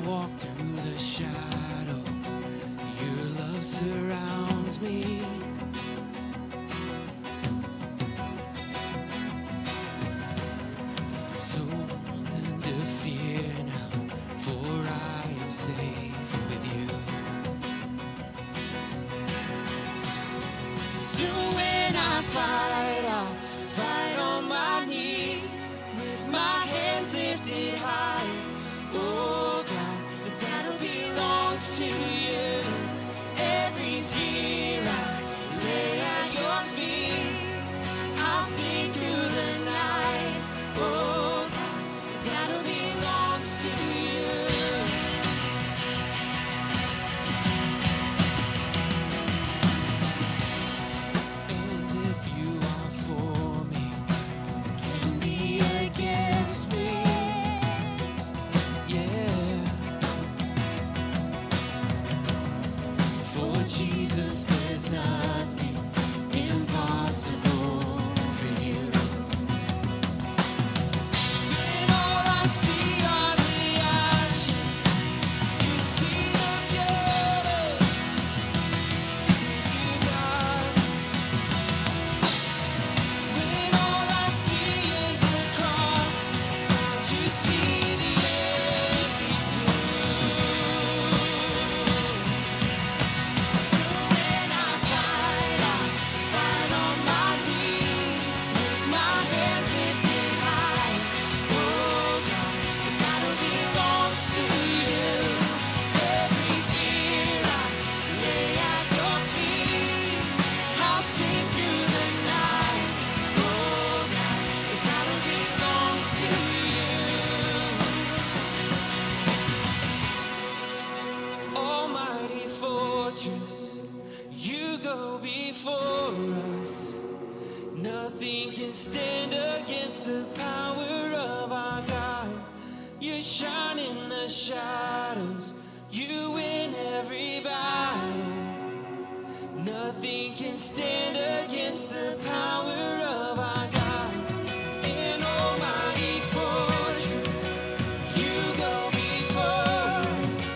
walk through the shadow, your love surrounds me. So under fear now, for I am safe with you. So when I fight, I'll fight on my knees with my hands lifted high. Oh God, the battle belongs to you. Every fear I lay at your feet. I'll sing through the night. Oh God, the battle belongs to you. And if you are for me, who can be against me? Yeah. For Jesus, there's nothing impossible for you. When all I see are the ashes, you see the beauty. You God. When all I see is the cross, you see the empty tomb. So when I fight on my knees, with my hands lifted high. Oh God, the battle belongs to you. Every fear I lay at your feet. I'll sing through the night. Oh God, the battle belongs to you. Almighty fortress, you go before us. Nothing can stand against the power of our God. You shine in the shadows, you win every battle. Nothing can stand against the power of our God. An almighty fortress, you go before us.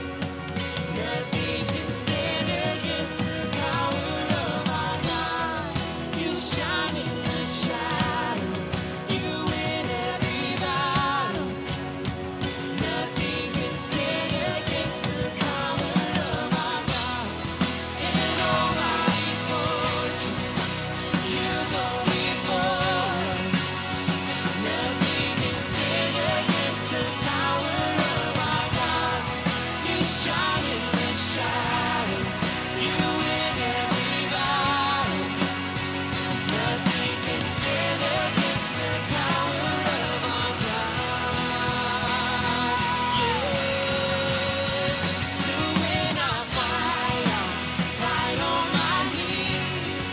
Nothing can stand against the power of our God. You shine in the shadows, you win every battle. Nothing can stand against the power of our God. An almighty fortress, you go before us. Nothing can stand against the power of our God. You shine in the shadows, you win every battle. Nothing can stand against the power of our God. Yeah. So when I fight, I'll fight on my knees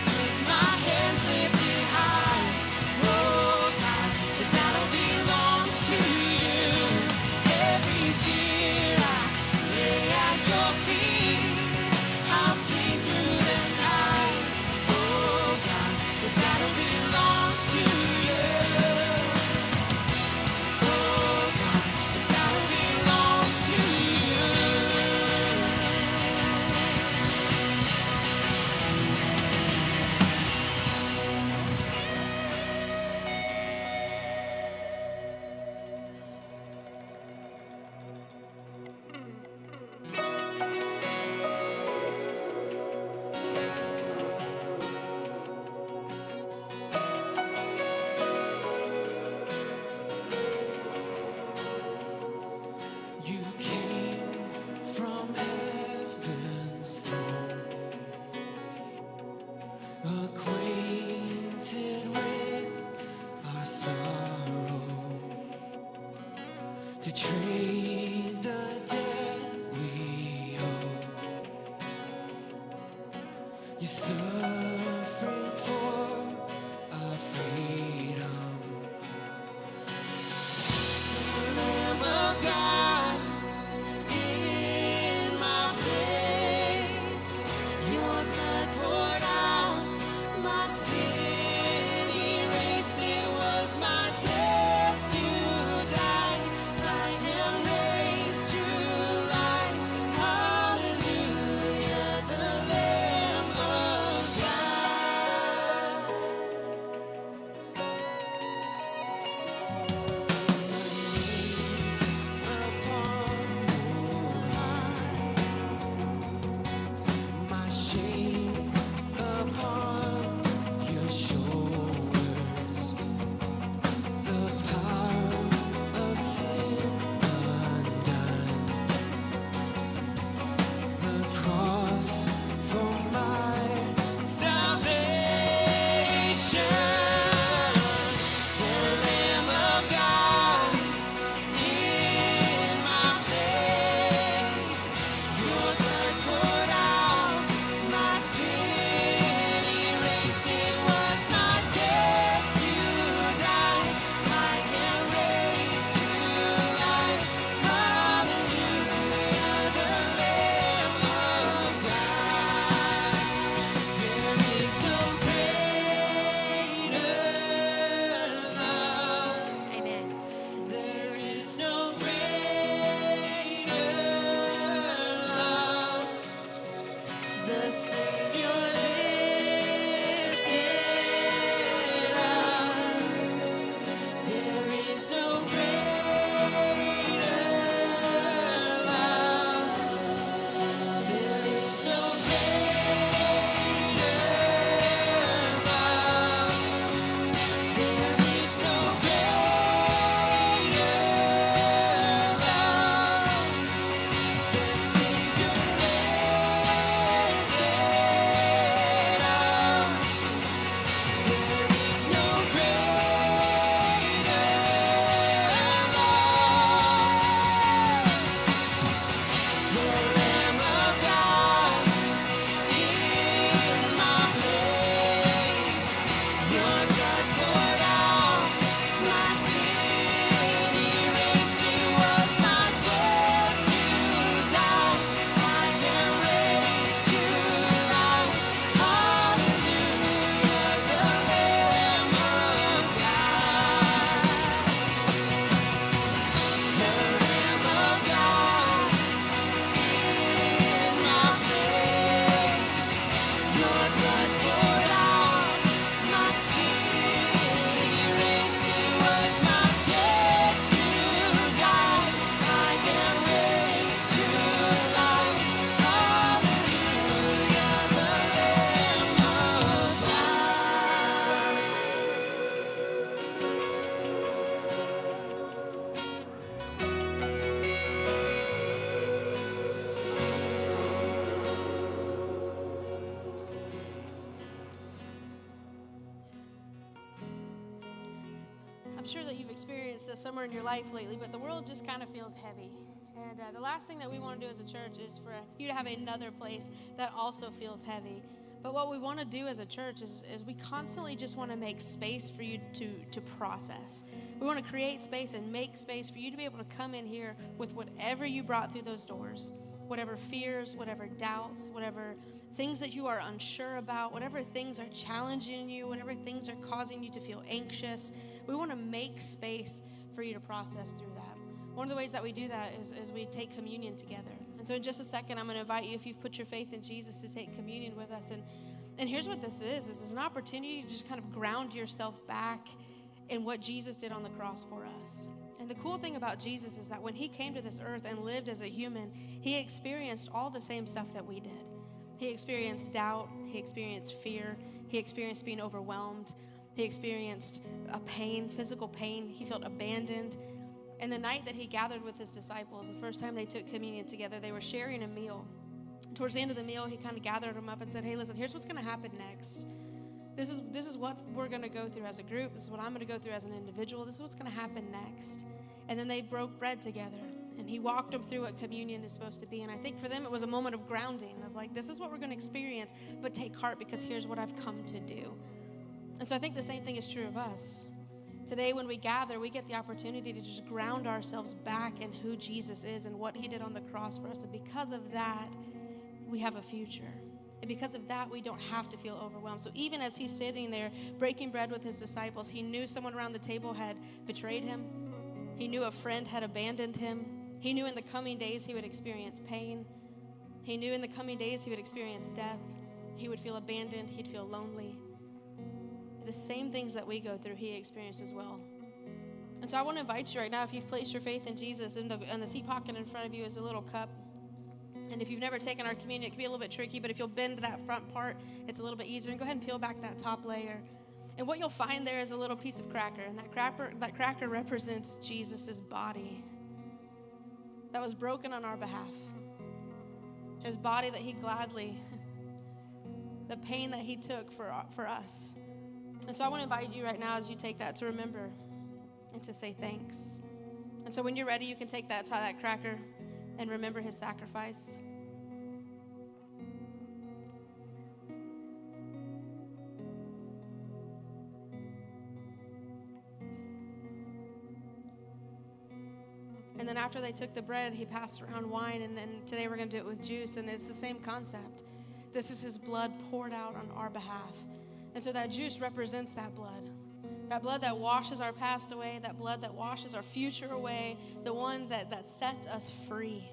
with my hands lifted high. Oh God, the battle belongs to you. Every fear I lay at your feet. I'll sing through the night. Oh God, the battle belongs to you. Oh God, the battle belongs to you. You came from heaven's throne, acquainted with our sorrow, to trade the debt we owe. You suffered for our freedom. Lamb of God, in my place, your blood poured out, my sin erased. It was my death you died. I am raised to sure that you've experienced this somewhere in your life lately, but the world just kind of feels heavy. And the last thing that we want to do as a church is for you to have another place that also feels heavy. But what we want to do as a church is we constantly just want to make space for you to process. We want to create space and make space for you to be able to come in here with whatever you brought through those doors, whatever fears, whatever doubts, whatever things that you are unsure about, whatever things are challenging you, whatever things are causing you to feel anxious. We want to make space for you to process through that. One of the ways that we do that is we take communion together. And so in just a second, I'm going to invite you, if you've put your faith in Jesus, to take communion with us. And here's what this is. This is an opportunity to just kind of ground yourself back in what Jesus did on the cross for us. And the cool thing about Jesus is that when he came to this earth and lived as a human, he experienced all the same stuff that we did. He experienced doubt. He experienced fear. He experienced being overwhelmed. He experienced a pain, physical pain. He felt abandoned. And the night that he gathered with his disciples, the first time they took communion together, they were sharing a meal. Towards the end of the meal, he kind of gathered them up and said, hey, listen, here's what's going to happen next. This is what we're going to go through as a group. This is what I'm going to go through as an individual. This is what's going to happen next. And then they broke bread together, and he walked them through what communion is supposed to be. And I think for them, it was a moment of grounding, of like, this is what we're going to experience, but take heart because here's what I've come to do. And so I think the same thing is true of us. Today, when we gather, we get the opportunity to just ground ourselves back in who Jesus is and what he did on the cross for us. And because of that, we have a future. And because of that, we don't have to feel overwhelmed. So even as he's sitting there breaking bread with his disciples, he knew someone around the table had betrayed him. He knew a friend had abandoned him. He knew in the coming days he would experience pain. He knew in the coming days he would experience death. He would feel abandoned. He'd feel lonely. The same things that we go through, he experienced as well. And so I want to invite you right now, if you've placed your faith in Jesus, in the seat pocket in front of you is a little cup. And if you've never taken our communion, it can be a little bit tricky, but if you'll bend that front part, it's a little bit easier. And go ahead and peel back that top layer. And what you'll find there is a little piece of cracker. And that cracker represents Jesus' body that was broken on our behalf. His body that he gladly, the pain that he took for us. And so I want to invite you right now as you take that to remember and to say thanks. And so when you're ready, you can take that cracker and remember his sacrifice. And then after they took the bread, he passed around wine, and today we're going to do it with juice, and it's the same concept. This is his blood poured out on our behalf. And so that juice represents that blood that washes our past away, that blood that washes our future away, the one that sets us free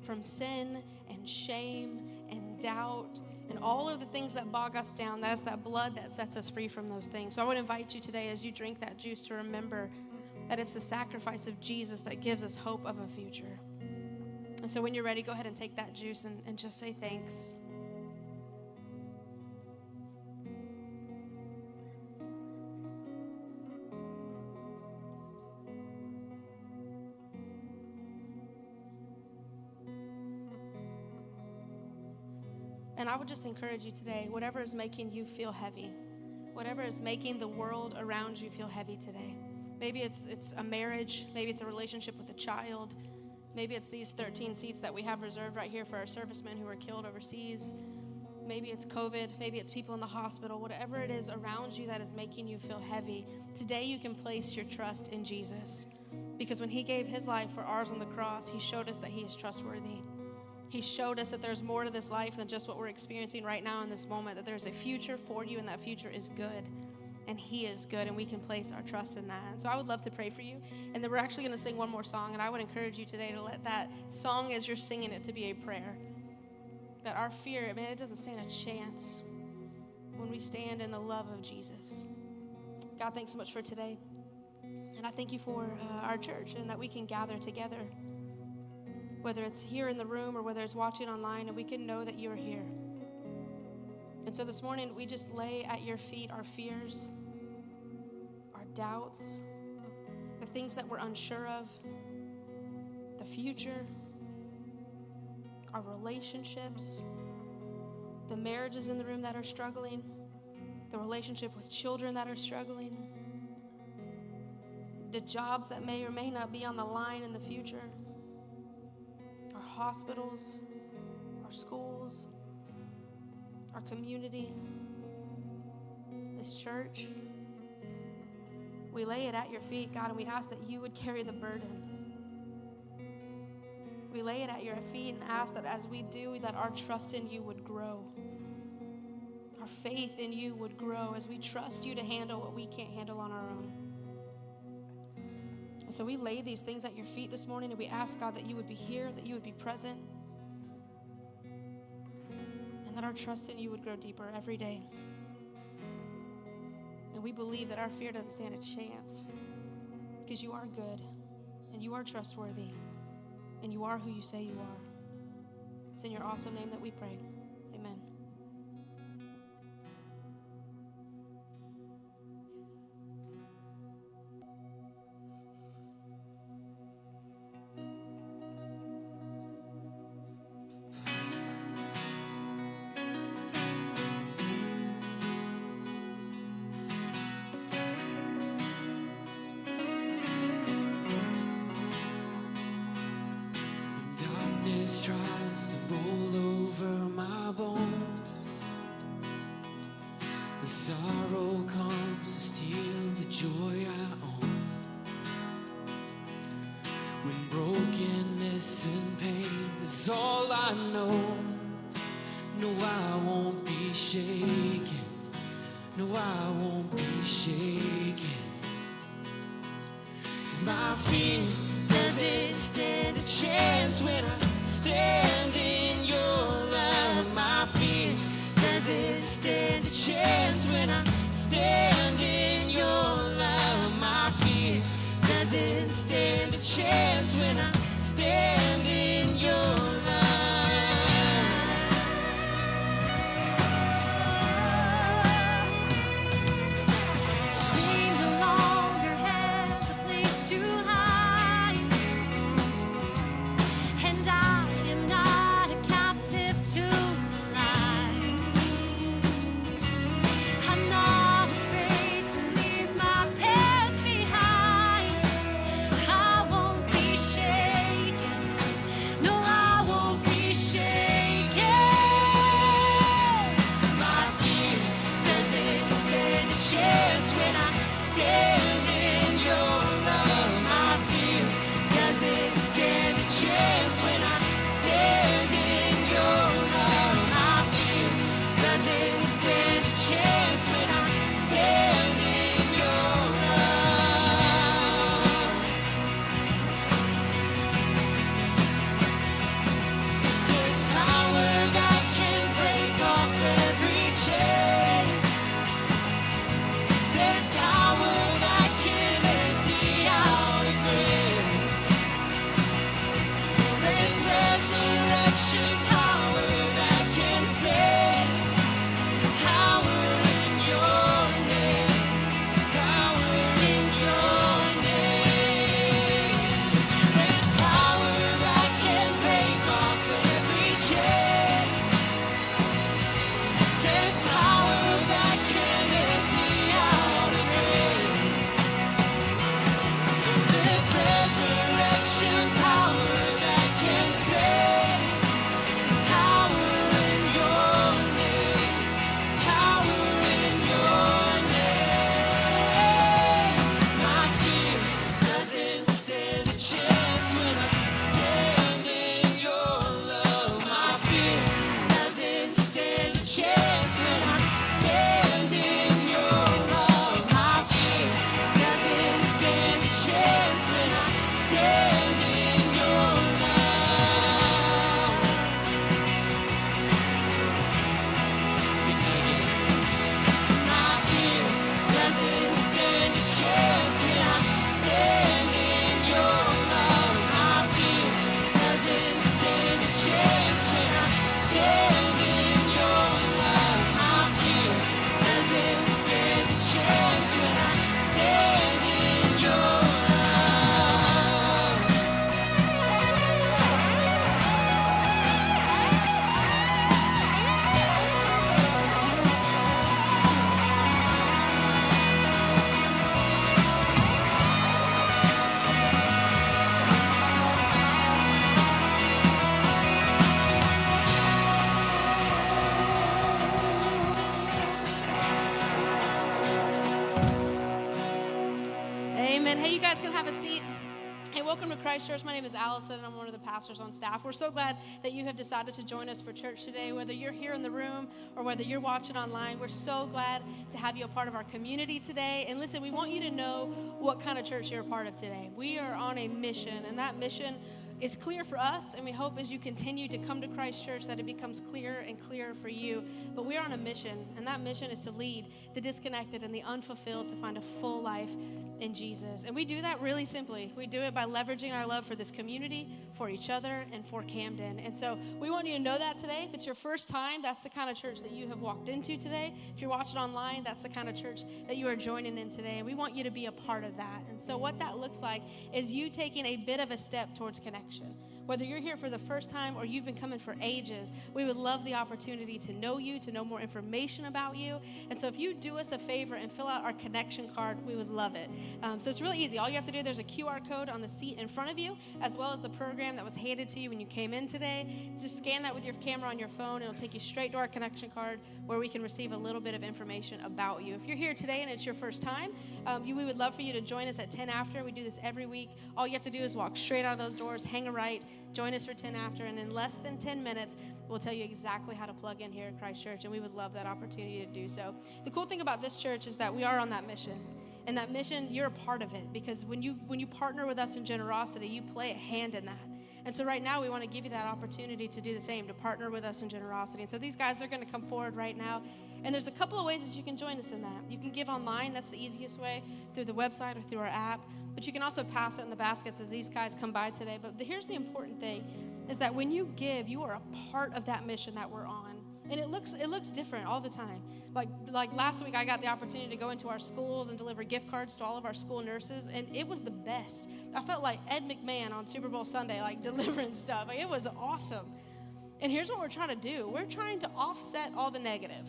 from sin and shame and doubt and all of the things that bog us down. That's that blood that sets us free from those things. So I would invite you today as you drink that juice to remember that it's the sacrifice of Jesus that gives us hope of a future. And so when you're ready, go ahead and take that juice and just say thanks. And I would just encourage you today, whatever is making you feel heavy, whatever is making the world around you feel heavy today. Maybe it's a marriage, maybe it's a relationship with a child, maybe it's these 13 seats that we have reserved right here for our servicemen who were killed overseas. Maybe it's COVID, maybe it's people in the hospital, whatever it is around you that is making you feel heavy. Today you can place your trust in Jesus, because when he gave his life for ours on the cross, he showed us that he is trustworthy. He showed us that there's more to this life than just what we're experiencing right now in this moment, that there's a future for you, and that future is good, and he is good, and we can place our trust in that. And so I would love to pray for you, and then we're actually going to sing one more song, and I would encourage you today to let that song, as you're singing it, to be a prayer. That our fear, man, it doesn't stand a chance when we stand in the love of Jesus. God, thanks so much for today, and I thank you for our church, and that we can gather together, whether it's here in the room or whether it's watching online, and we can know that you're here. And so this morning, we just lay at your feet our fears, our doubts, the things that we're unsure of, the future, our relationships, the marriages in the room that are struggling, the relationship with children that are struggling. the jobs that may or may not be on the line in the future, our hospitals, our schools, our community, this church. We lay it at your feet, God, and we ask that you would carry the burden. We lay it at your feet and ask that as we do, that our trust in you would grow. Our faith in you would grow as we trust you to handle what we can't handle on our own. And so we lay these things at your feet this morning, and we ask, God, that you would be here, that you would be present, and that our trust in you would grow deeper every day. And we believe that our fear doesn't stand a chance, because you are good, and you are trustworthy, and you are who you say you are. It's in your awesome name that we pray. Amen. Darkness tries to roll over my bones. When sorrow comes to steal the joy I own. When brokenness and pain is all I know. No, I won't be shaken. No, I won't be shaken. 'Cause my fear doesn't stand a chance when I stand in your love. My fear doesn't stand a chance when I stand in your love. My fear doesn't stand a chance when I stand in your love. Christ Church. My name is Allison, and I'm one of the pastors on staff. We're so glad that you have decided to join us for church today. Whether you're here in the room or whether you're watching online, we're so glad to have you a part of our community today. And listen, we want you to know what kind of church you're a part of today. We are on a mission, and that mission is clear for us, and we hope as you continue to come to Christ Church that it becomes clearer and clearer for you. But we are on a mission, and that mission is to lead the disconnected and the unfulfilled to find a full life in Jesus. And we do that really simply. We do it by leveraging our love for this community, for each other, and for Camden. And so we want you to know that today. If it's your first time, that's the kind of church that you have walked into today. If you're watching online, that's the kind of church that you are joining in today. And we want you to be a part of that. And so what that looks like is you taking a bit of a step towards connection. Whether you're here for the first time or you've been coming for ages, we would love the opportunity to know you, to know more information about you. And so if you do us a favor and fill out our connection card, we would love it. So it's really easy. All you have to do, there's a QR code on the seat in front of you, as well as the program that was handed to you when you came in today. Just scan that with your camera on your phone. It'll take you straight to our connection card where we can receive a little bit of information about you. If you're here today and it's your first time, we would love for you to join us at 10 after. We do this every week. All you have to do is walk straight out of those doors, hang a right, join us for 10 after, and in less than 10 minutes, we'll tell you exactly how to plug in here at Christ Church, and we would love that opportunity to do so. The cool thing about this church is that we are on that mission. And that mission, you're a part of it, because when you partner with us in generosity, you play a hand in that. And so right now, we want to give you that opportunity to do the same, to partner with us in generosity. And so these guys are going to come forward right now. And there's a couple of ways that you can join us in that. You can give online. That's the easiest way, through the website or through our app. But you can also pass it in the baskets as these guys come by today. But here's the important thing, is that when you give, you are a part of that mission that we're on. And it looks different all the time. Like last week, I got the opportunity to go into our schools and deliver gift cards to all of our school nurses, and it was the best. I felt like Ed McMahon on Super Bowl Sunday, like delivering stuff. Like, it was awesome. And here's what we're trying to do. We're trying to offset all the negative.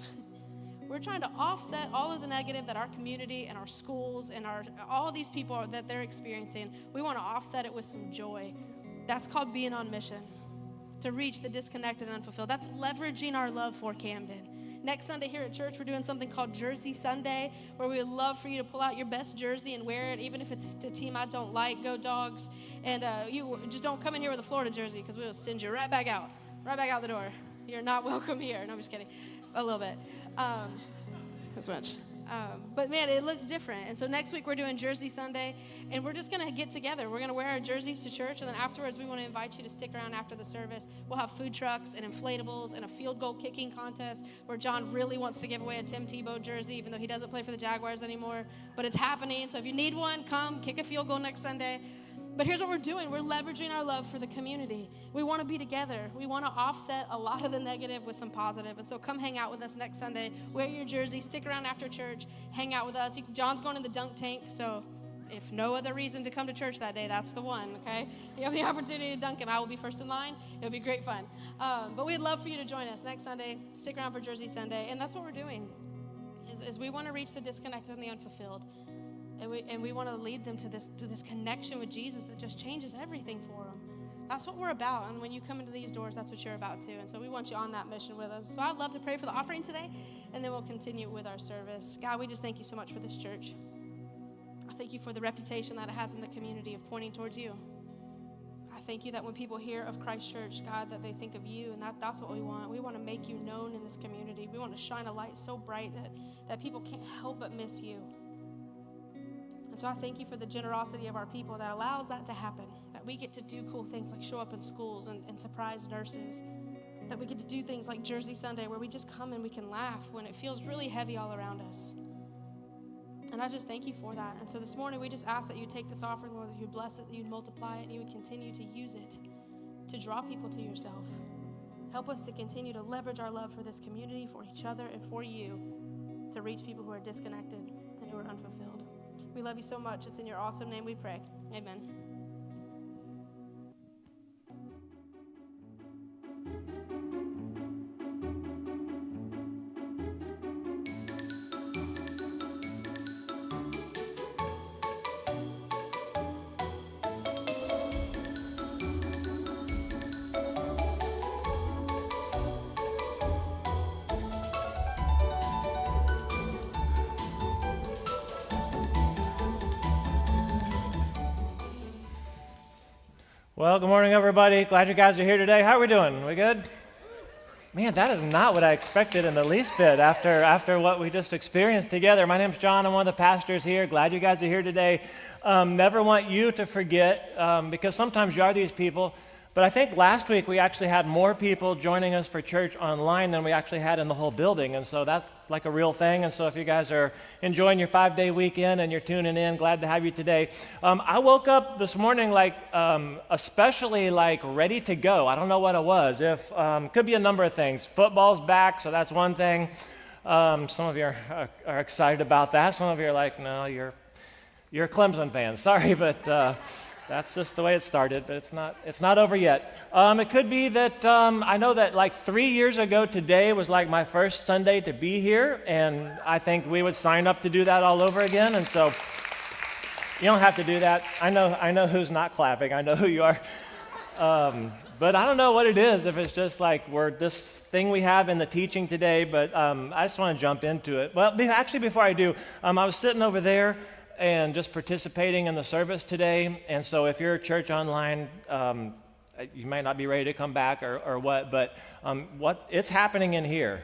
We're trying to offset all of the negative that our community and our schools and all these people that they're experiencing. We want to offset it with some joy. That's called being on mission, to reach the disconnected and unfulfilled. That's leveraging our love for Camden. Next Sunday here at church, we're doing something called Jersey Sunday, where we would love for you to pull out your best jersey and wear it, even if it's a team I don't like. Go Dogs. And you just don't come in here with a Florida jersey, because we will send you right back out the door. You're not welcome here. No, I'm just kidding. A little bit. That's much. But man, it looks different. And so next week we're doing Jersey Sunday, and we're just going to get together. We're going to wear our jerseys to church, and then afterwards we want to invite you to stick around after the service. We'll have food trucks and inflatables and a field goal kicking contest where John really wants to give away a Tim Tebow jersey, even though he doesn't play for the Jaguars anymore. But it's happening, so if you need one, come kick a field goal next Sunday. But here's what we're doing. We're leveraging our love for the community. We want to be together. We want to offset a lot of the negative with some positive. And so come hang out with us next Sunday. Wear your jersey. Stick around after church. Hang out with us. John's going in the dunk tank, so if no other reason to come to church that day, that's the one, okay? You have the opportunity to dunk him. I will be first in line. It'll be great fun. But we'd love for you to join us next Sunday. Stick around for Jersey Sunday. And that's what we're doing, is we want to reach the disconnected and the unfulfilled. And we want to lead them to this connection with Jesus that just changes everything for them. That's what we're about. And when you come into these doors, that's what you're about too. And so we want you on that mission with us. So I'd love to pray for the offering today, and then we'll continue with our service. God, we just thank you so much for this church. I thank you for the reputation that it has in the community of pointing towards you. I thank you that when people hear of Christ Church, God, that they think of you, and that's what we want. We want to make you known in this community. We want to shine a light so bright that people can't help but miss you. And so I thank you for the generosity of our people that allows that to happen, that we get to do cool things like show up in schools and surprise nurses, that we get to do things like Jersey Sunday where we just come and we can laugh when it feels really heavy all around us. And I just thank you for that. And so this morning we just ask that you take this offering, Lord, that you bless it, that you multiply it, and you would continue to use it to draw people to yourself. Help us to continue to leverage our love for this community, for each other, and for you, to reach people who are disconnected and who are unfulfilled. We love you so much. It's in your awesome name we pray. Amen. Well, good morning, everybody. Glad you guys are here today. How are we doing? We good? Man, that is not what I expected in the least bit after what we just experienced together. My name's John. I'm one of the pastors here. Glad you guys are here today. Never want you to forget, because sometimes you are these people, but I think last week we actually had more people joining us for church online than we actually had in the whole building, and so that's like a real thing. And so if you guys are enjoying your 5-day weekend and you're tuning in, glad to have you today. I woke up this morning especially ready to go. I don't know what it was. Could be a number of things. Football's back, so that's one thing. Some of you are excited about that. Some of you are like, no, you're a Clemson fan. Sorry, but that's just the way it started, but it's not over yet. It could be that I know that 3 years ago today was my first Sunday to be here, and I think we would sign up to do that all over again. And so you don't have to do that. I know who's not clapping. I know who you are. But I don't know what it is, if it's just we're this thing we have in the teaching today, but I just want to jump into it. Well, actually, before I do, I was sitting over there and just participating in the service today. And so if you're a church online, you might not be ready to come back or what, but it's happening in here.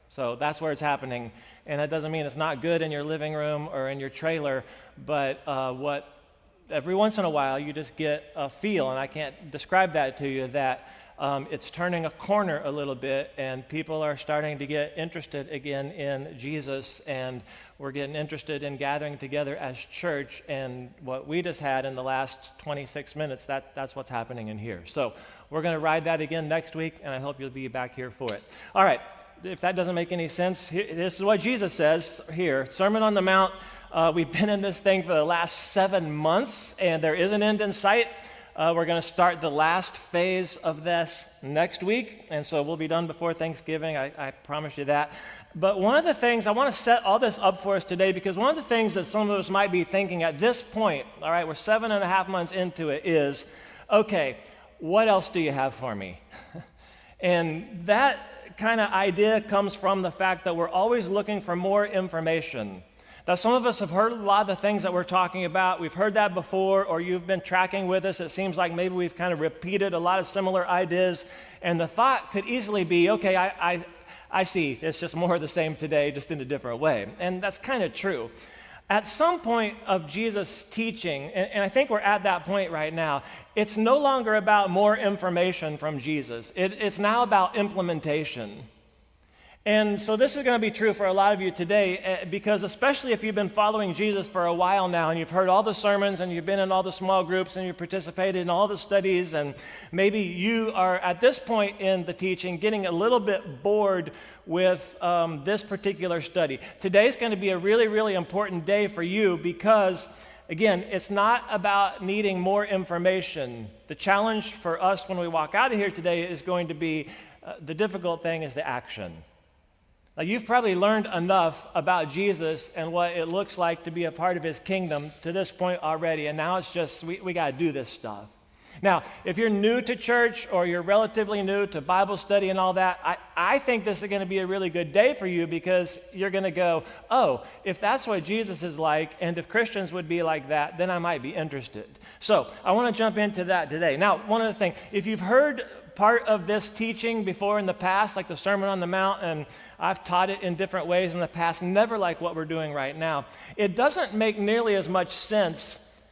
So that's where it's happening. And that doesn't mean it's not good in your living room or in your trailer, but every once in a while you just get a feel, and I can't describe that to you, that it's turning a corner a little bit, and people are starting to get interested again in Jesus, and we're getting interested in gathering together as church. And what we just had in the last 26 minutes, that's what's happening in here. So we're going to ride that again next week, and I hope you'll be back here for it. All right, if that doesn't make any sense, this is what Jesus says here. Sermon on the Mount. We've been in this thing for the last 7 months, and there is an end in sight. We're going to start the last phase of this next week, and so we'll be done before Thanksgiving. I promise you that. But one of the things, I want to set all this up for us today, because one of the things that some of us might be thinking at this point, all right, we're 7.5 months into it, is, okay, what else do you have for me? And that kind of idea comes from the fact that we're always looking for more information. Now, some of us have heard a lot of the things that we're talking about. We've heard that before, or you've been tracking with us. It seems like maybe we've kind of repeated a lot of similar ideas. And the thought could easily be, okay, I see. It's just more of the same today, just in a different way. And that's kind of true. At some point of Jesus' teaching, and I think we're at that point right now, it's no longer about more information from Jesus. It's now about implementation. And so this is going to be true for a lot of you today, because especially if you've been following Jesus for a while now, and you've heard all the sermons, and you've been in all the small groups, and you've participated in all the studies, and maybe you are at this point in the teaching getting a little bit bored with this particular study. Today's going to be a really, really important day for you, because again, it's not about needing more information. The challenge for us when we walk out of here today is going to be, the difficult thing is the action. Now, you've probably learned enough about Jesus and what it looks like to be a part of his kingdom to this point already, and now it's just, we got to do this stuff. Now, if you're new to church, or you're relatively new to Bible study and all that, I think this is going to be a really good day for you, because you're going to go, oh, if that's what Jesus is like, and if Christians would be like that, then I might be interested. So I want to jump into that today. Now, one other thing, if you've heard part of this teaching before in the past, like the Sermon on the Mount, and I've taught it in different ways in the past, never like what we're doing right now, it doesn't make nearly as much sense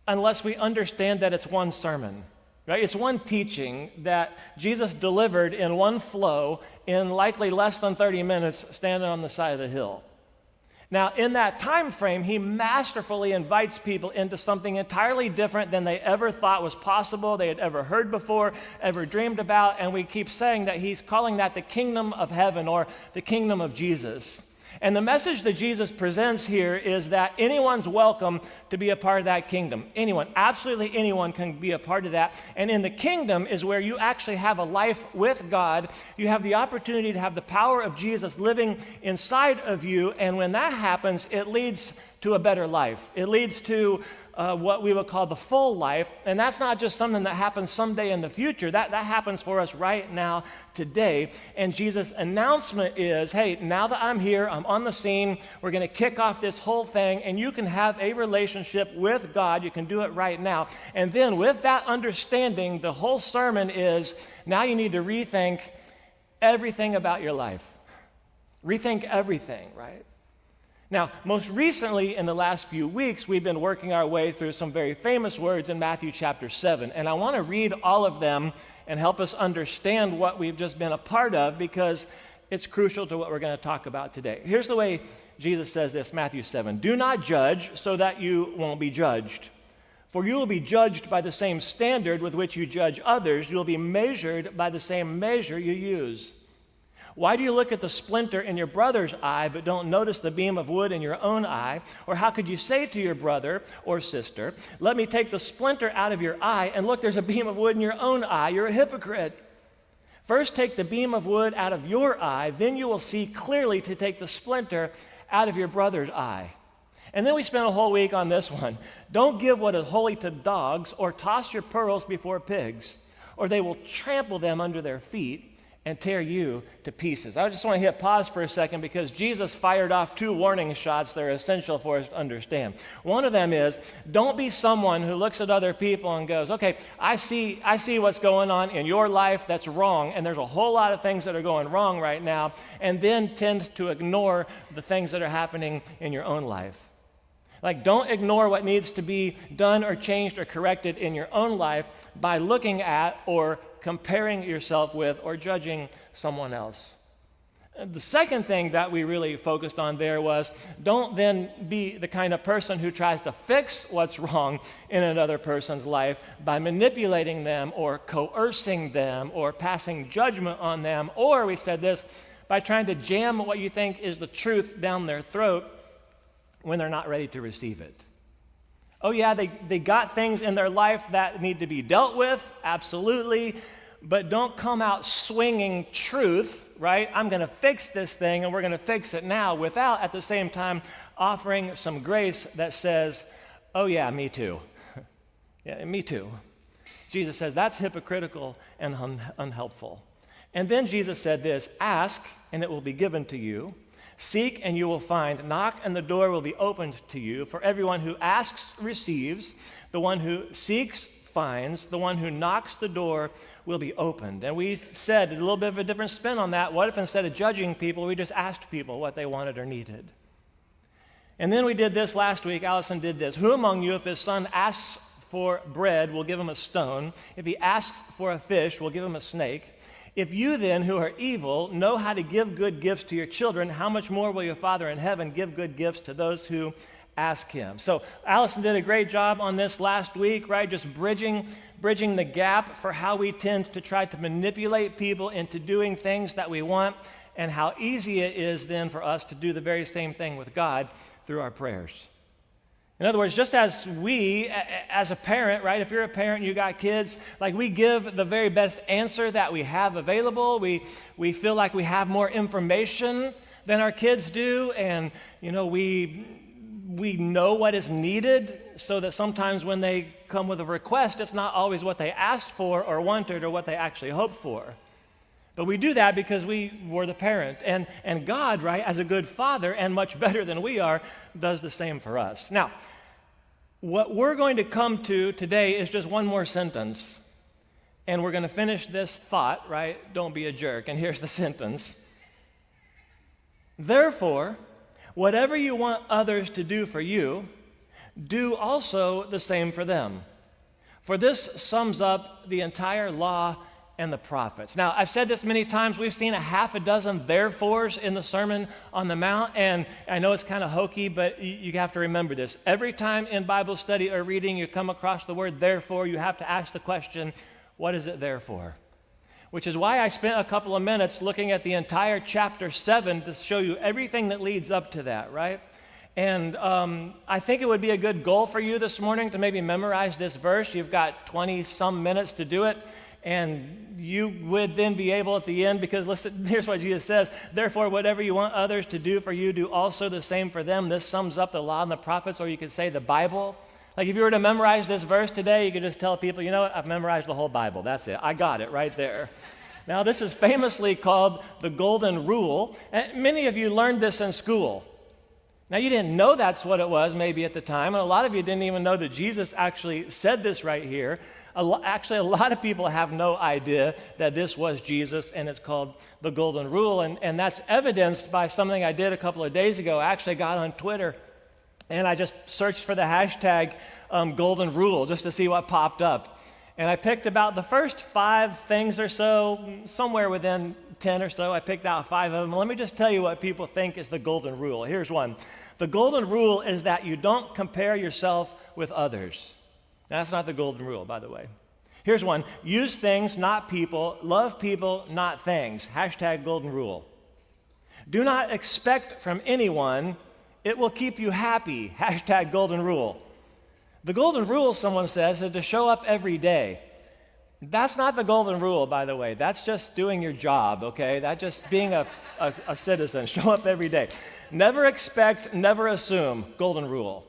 unless we understand that it's one sermon, right? It's one teaching that Jesus delivered in one flow in likely less than 30 minutes, standing on the side of the hill. Now, in that time frame, he masterfully invites people into something entirely different than they ever thought was possible, they had ever heard before, ever dreamed about, and we keep saying that he's calling that the kingdom of heaven, or the kingdom of Jesus. And the message that Jesus presents here is that anyone's welcome to be a part of that kingdom. Anyone, absolutely anyone can be a part of that. And in the kingdom is where you actually have a life with God. You have the opportunity to have the power of Jesus living inside of you. And when that happens, it leads to a better life. It leads to what we would call the full life. And that's not just something that happens someday in the future. That happens for us right now, today. And Jesus' announcement is, hey, now that I'm here, I'm on the scene, we're going to kick off this whole thing, and you can have a relationship with God. You can do it right now. And then with that understanding, the whole sermon is, now you need to rethink everything about your life. Rethink everything, right? Now, most recently in the last few weeks, we've been working our way through some very famous words in Matthew chapter 7. And I want to read all of them and help us understand what we've just been a part of, because it's crucial to what we're going to talk about today. Here's the way Jesus says this, Matthew 7. Do not judge so that you won't be judged. For you will be judged by the same standard with which you judge others. You will be measured by the same measure you use. Why do you look at the splinter in your brother's eye but don't notice the beam of wood in your own eye? Or how could you say to your brother or sister, let me take the splinter out of your eye, and look, there's a beam of wood in your own eye? You're a hypocrite. First take the beam of wood out of your eye, then you will see clearly to take the splinter out of your brother's eye. And then we spent a whole week on this one. Don't give what is holy to dogs, or toss your pearls before pigs, or they will trample them under their feet and tear you to pieces. I just want to hit pause for a second, because Jesus fired off 2 warning shots that are essential for us to understand. One of them is, don't be someone who looks at other people and goes, okay, I see what's going on in your life that's wrong, and there's a whole lot of things that are going wrong right now, and then tend to ignore the things that are happening in your own life. Like, don't ignore what needs to be done or changed or corrected in your own life by looking at or comparing yourself with or judging someone else. The second thing that we really focused on there was, don't then be the kind of person who tries to fix what's wrong in another person's life by manipulating them or coercing them or passing judgment on them, or we said this, by trying to jam what you think is the truth down their throat when they're not ready to receive it. Oh yeah, they got things in their life that need to be dealt with, absolutely, but don't come out swinging truth, right? I'm going to fix this thing and we're going to fix it now, without at the same time offering some grace that says, oh yeah, me too. Yeah, me too. Jesus says that's hypocritical and unhelpful. And then Jesus said this, ask and it will be given to you. Seek and you will find. Knock and the door will be opened to you. For everyone who asks receives. The one who seeks finds. The one who knocks, the door will be opened. And we said a little bit of a different spin on that. What if instead of judging people, we just asked people what they wanted or needed? And then we did this last week. Allison did this. Who among you, if his son asks for bread, will give him a stone? If he asks for a fish, will give him a snake? If you then, who are evil, know how to give good gifts to your children, how much more will your Father in heaven give good gifts to those who ask him? So Allison did a great job on this last week, right? Just bridging the gap for how we tend to try to manipulate people into doing things that we want, and how easy it is then for us to do the very same thing with God through our prayers. In other words, just as we, as a parent, right, if you're a parent and you got kids, like we give the very best answer that we have available. We feel like we have more information than our kids do, and, you know, we know what is needed, so that sometimes when they come with a request, it's not always what they asked for or wanted or what they actually hoped for. But we do that because we were the parent. And God, right, as a good father and much better than we are, does the same for us. Now, what we're going to come to today is just one more sentence. And we're going to finish this thought, right? Don't be a jerk. And here's the sentence. Therefore, whatever you want others to do for you, do also the same for them. For this sums up the entire law and the prophets. Now, I've said this many times. We've seen a half a dozen therefores in the Sermon on the Mount, and I know it's kind of hokey, but you have to remember this. Every time in Bible study or reading you come across the word therefore, you have to ask the question, what is it there for? Which is why I spent a couple of minutes looking at the entire chapter 7 to show you everything that leads up to that, right? And I think it would be a good goal for you this morning to maybe memorize this verse. You've got 20-some minutes to do it. And you would then be able at the end, because listen, here's what Jesus says, therefore, whatever you want others to do for you, do also the same for them. This sums up the law and the prophets, or you could say the Bible. Like if you were to memorize this verse today, you could just tell people, you know what, I've memorized the whole Bible. That's it. I got it right there. Now, this is famously called the Golden Rule. And many of you learned this in school. Now, you didn't know that's what it was maybe at the time, and a lot of you didn't even know that Jesus actually said this right here. Actually, a lot of people have no idea that this was Jesus, and it's called the Golden Rule. And that's evidenced by something I did a couple of days ago. I actually got on Twitter, and I just searched for the hashtag Golden Rule just to see what popped up. And I picked about the first 5 things or so, somewhere within 10 or so. I picked out 5 of them. Let me just tell you what people think is the Golden Rule. Here's one. The Golden Rule is that you don't compare yourself with others. Now, that's not the Golden Rule, by the way. Here's one. Use things, not people. Love people, not things. Hashtag Golden Rule. Do not expect from anyone. It will keep you happy. Hashtag Golden Rule. The Golden Rule, someone says, is to show up every day. That's not the Golden Rule, by the way. That's just doing your job, okay? That's just being a citizen. Show up every day. Never expect, never assume. Golden Rule.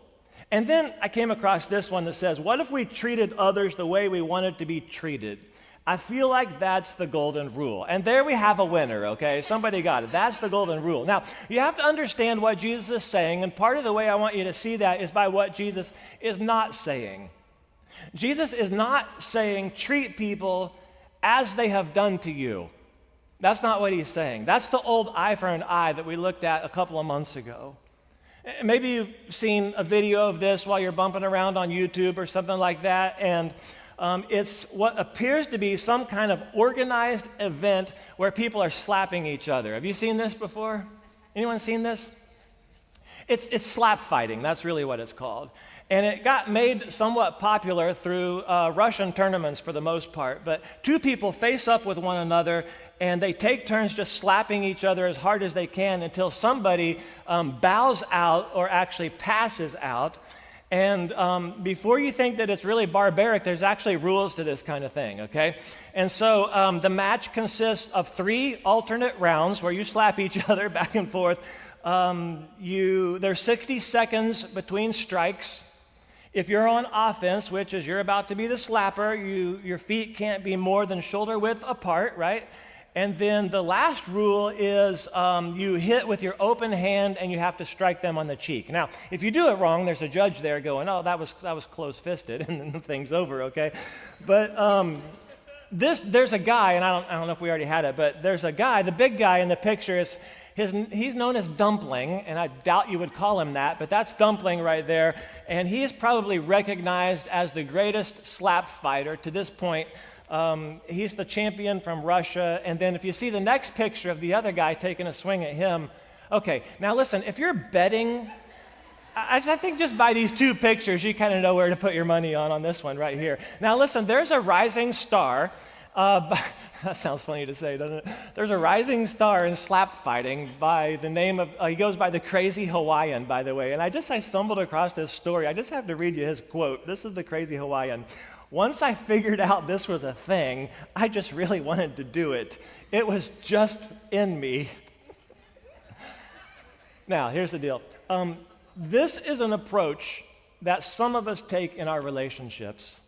And then I came across this one that says, what if we treated others the way we wanted to be treated? I feel like that's the Golden Rule. And there we have a winner, okay? Somebody got it. That's the Golden Rule. Now, you have to understand what Jesus is saying, and part of the way I want you to see that is by what Jesus is not saying. Jesus is not saying treat people as they have done to you. That's not what he's saying. That's the old eye for an eye that we looked at a couple of months ago. Maybe you've seen a video of this while you're bumping around on YouTube or something like that, and it's what appears to be some kind of organized event where people are slapping each other. Have you seen this before? Anyone seen this? It's slap fighting. That's really what it's called. And it got made somewhat popular through Russian tournaments for the most part. But 2 people face up with one another, and they take turns just slapping each other as hard as they can until somebody bows out or actually passes out. And before you think that it's really barbaric, there's actually rules to this kind of thing, okay? And so the match consists of 3 alternate rounds where you slap each other back and forth. There's 60 seconds between strikes. If you're on offense, which is you're about to be the slapper, your feet can't be more than shoulder width apart, right? And then the last rule is you hit with your open hand and you have to strike them on the cheek. Now, if you do it wrong, there's a judge there going, oh, that was close-fisted, and then the thing's over, okay? But there's a guy, and I don't know if we already had it, but there's a guy, the big guy in the picture he's known as Dumpling, and I doubt you would call him that, but that's Dumpling right there, and he's probably recognized as the greatest slap fighter to this point. He's the champion from Russia, and then if you see the next picture of the other guy taking a swing at him, okay, now listen, if you're betting, I think just by these 2 pictures, you kind of know where to put your money on this one right here. Now listen, there's a rising star. That sounds funny to say, doesn't it? There's a rising star in slap fighting by the name of, he goes by the Crazy Hawaiian, by the way. And I stumbled across this story. I just have to read you his quote. This is the Crazy Hawaiian. Once I figured out this was a thing, I just really wanted to do it. It was just in me. Now, here's the deal. This is an approach that some of us take in our relationships.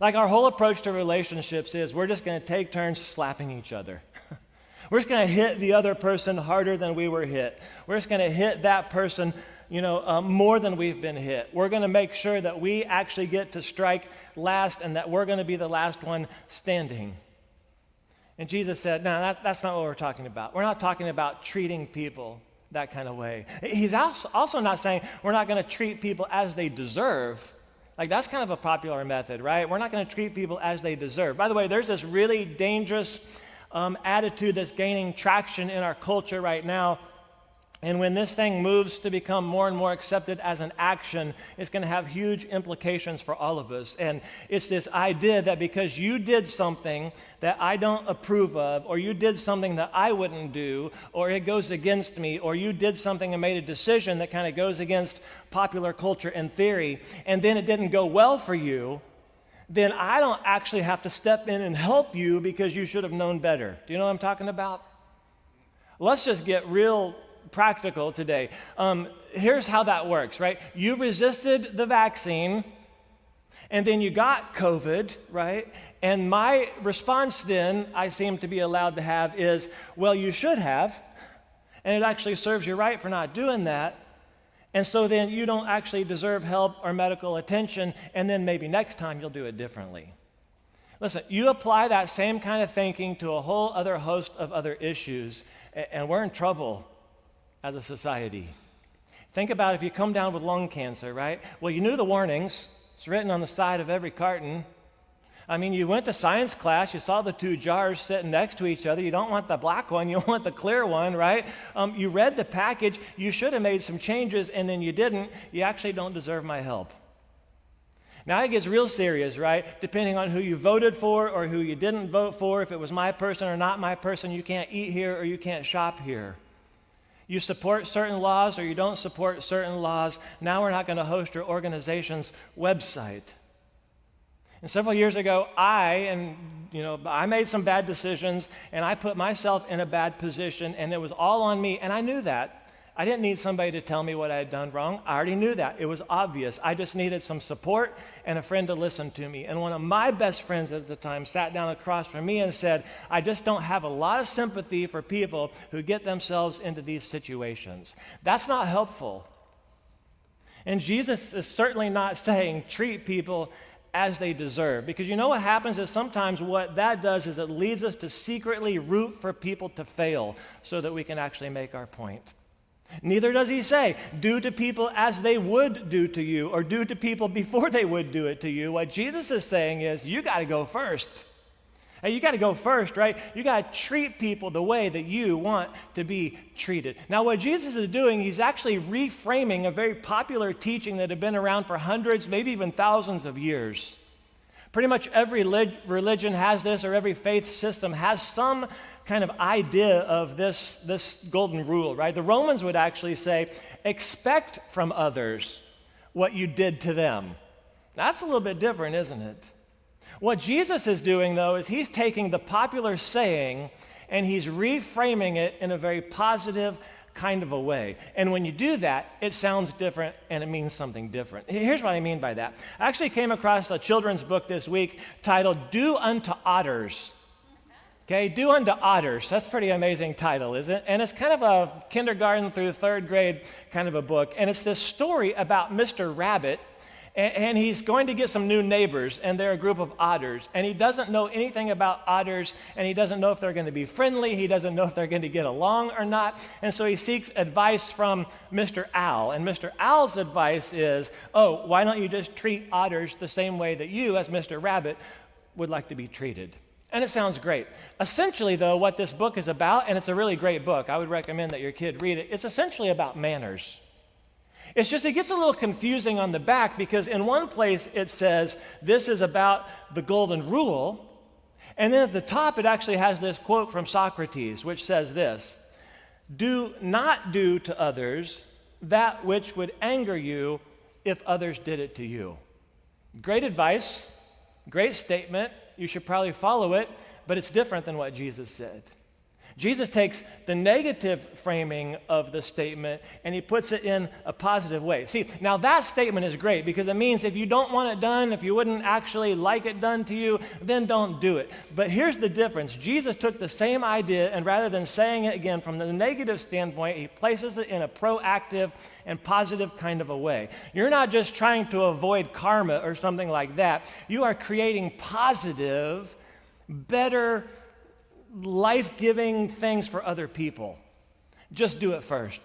Like our whole approach to relationships is we're just going to take turns slapping each other. We're just going to hit the other person harder than we were hit. We're just going to hit that person, more than we've been hit. We're going to make sure that we actually get to strike last and that we're going to be the last one standing. And Jesus said, no, that's not what we're talking about. We're not talking about treating people that kind of way. He's also not saying we're not going to treat people as they deserve. Like, that's kind of a popular method, right? We're not going to treat people as they deserve. By the way, there's this really dangerous attitude that's gaining traction in our culture right now. And when this thing moves to become more and more accepted as an action, it's going to have huge implications for all of us. And it's this idea that because you did something that I don't approve of, or you did something that I wouldn't do, or it goes against me, or you did something and made a decision that kind of goes against popular culture and theory, and then it didn't go well for you, then I don't actually have to step in and help you because you should have known better. Do you know what I'm talking about? Let's just get real practical today. Here's how that works, right? You resisted the vaccine, and then you got COVID, right? And my response then, I seem to be allowed to have is, well, you should have, and it actually serves you right for not doing that. And so then you don't actually deserve help or medical attention, and then maybe next time you'll do it differently. Listen, you apply that same kind of thinking to a whole other host of other issues, and we're in trouble as a society. Think about if you come down with lung cancer, right? Well, you knew the warnings. It's written on the side of every carton. I mean, you went to science class, you saw the two jars sitting next to each other. You don't want the black one, you want the clear one, right? You read the package, you should have made some changes, and then you didn't. You actually don't deserve my help. Now it gets real serious, right? Depending on who you voted for or who you didn't vote for, if it was my person or not my person, you can't eat here or you can't shop here. You support certain laws or you don't support certain laws. Now we're not going to host your organization's website. And several years ago, I made some bad decisions, and I put myself in a bad position, and it was all on me, and I knew that. I didn't need somebody to tell me what I had done wrong. I already knew that. It was obvious. I just needed some support and a friend to listen to me. And one of my best friends at the time sat down across from me and said, I just don't have a lot of sympathy for people who get themselves into these situations. That's not helpful. And Jesus is certainly not saying treat people as they deserve. Because you know what happens is sometimes what that does is it leads us to secretly root for people to fail so that we can actually make our point. Neither does he say, do to people as they would do to you, or do to people before they would do it to you. What Jesus is saying is, you got to go first. Hey, you got to go first, right? You got to treat people the way that you want to be treated. Now, what Jesus is doing, he's actually reframing a very popular teaching that had been around for hundreds, maybe even thousands of years. Pretty much every religion has this, or every faith system has some kind of idea of this golden rule, right? The Romans would actually say, expect from others what you did to them. That's a little bit different, isn't it? What Jesus is doing, though, is he's taking the popular saying and he's reframing it in a very positive kind of a way. And when you do that, it sounds different and it means something different. Here's what I mean by that. I actually came across a children's book this week titled Do Unto Otters. Okay, Do Unto Otters. That's a pretty amazing title, isn't it? And it's kind of a kindergarten through third grade kind of a book. And it's this story about Mr. Rabbit, and he's going to get some new neighbors, and they're a group of otters. And he doesn't know anything about otters, and he doesn't know if they're going to be friendly. He doesn't know if they're going to get along or not. And so he seeks advice from Mr. Owl. And Mr. Owl's advice is, oh, why don't you just treat otters the same way that you, as Mr. Rabbit, would like to be treated? And it sounds great. Essentially, though, what this book is about, and it's a really great book, I would recommend that your kid read it, it's essentially about manners. It's just, it gets a little confusing on the back because in one place it says this is about the golden rule, and then at the top it actually has this quote from Socrates, which says this, do not do to others that which would anger you if others did it to you. Great advice, great statement. You should probably follow it, but it's different than what Jesus said. Jesus takes the negative framing of the statement and he puts it in a positive way. See, now that statement is great because it means if you don't want it done, if you wouldn't actually like it done to you, then don't do it. But here's the difference. Jesus took the same idea and rather than saying it again from the negative standpoint, he places it in a proactive and positive kind of a way. You're not just trying to avoid karma or something like that. You are creating positive, better, life-giving things for other people. Just do it first.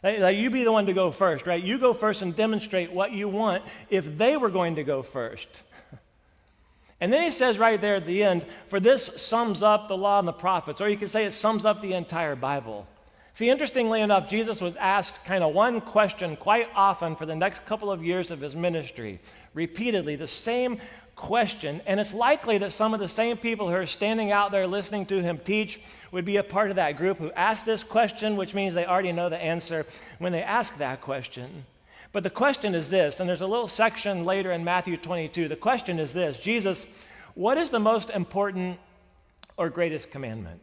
Like you be the one to go first, right? You go first and demonstrate what you want if they were going to go first. And then he says right there at the end, for this sums up the law and the prophets, or you could say it sums up the entire Bible. See, interestingly enough, Jesus was asked kind of one question quite often for the next couple of years of his ministry, repeatedly, the same question, and it's likely that some of the same people who are standing out there listening to him teach would be a part of that group who asked this question, which means they already know the answer when they ask that question. But the question is this, and there's a little section later in Matthew 22. The question is this, Jesus, what is the most important or greatest commandment?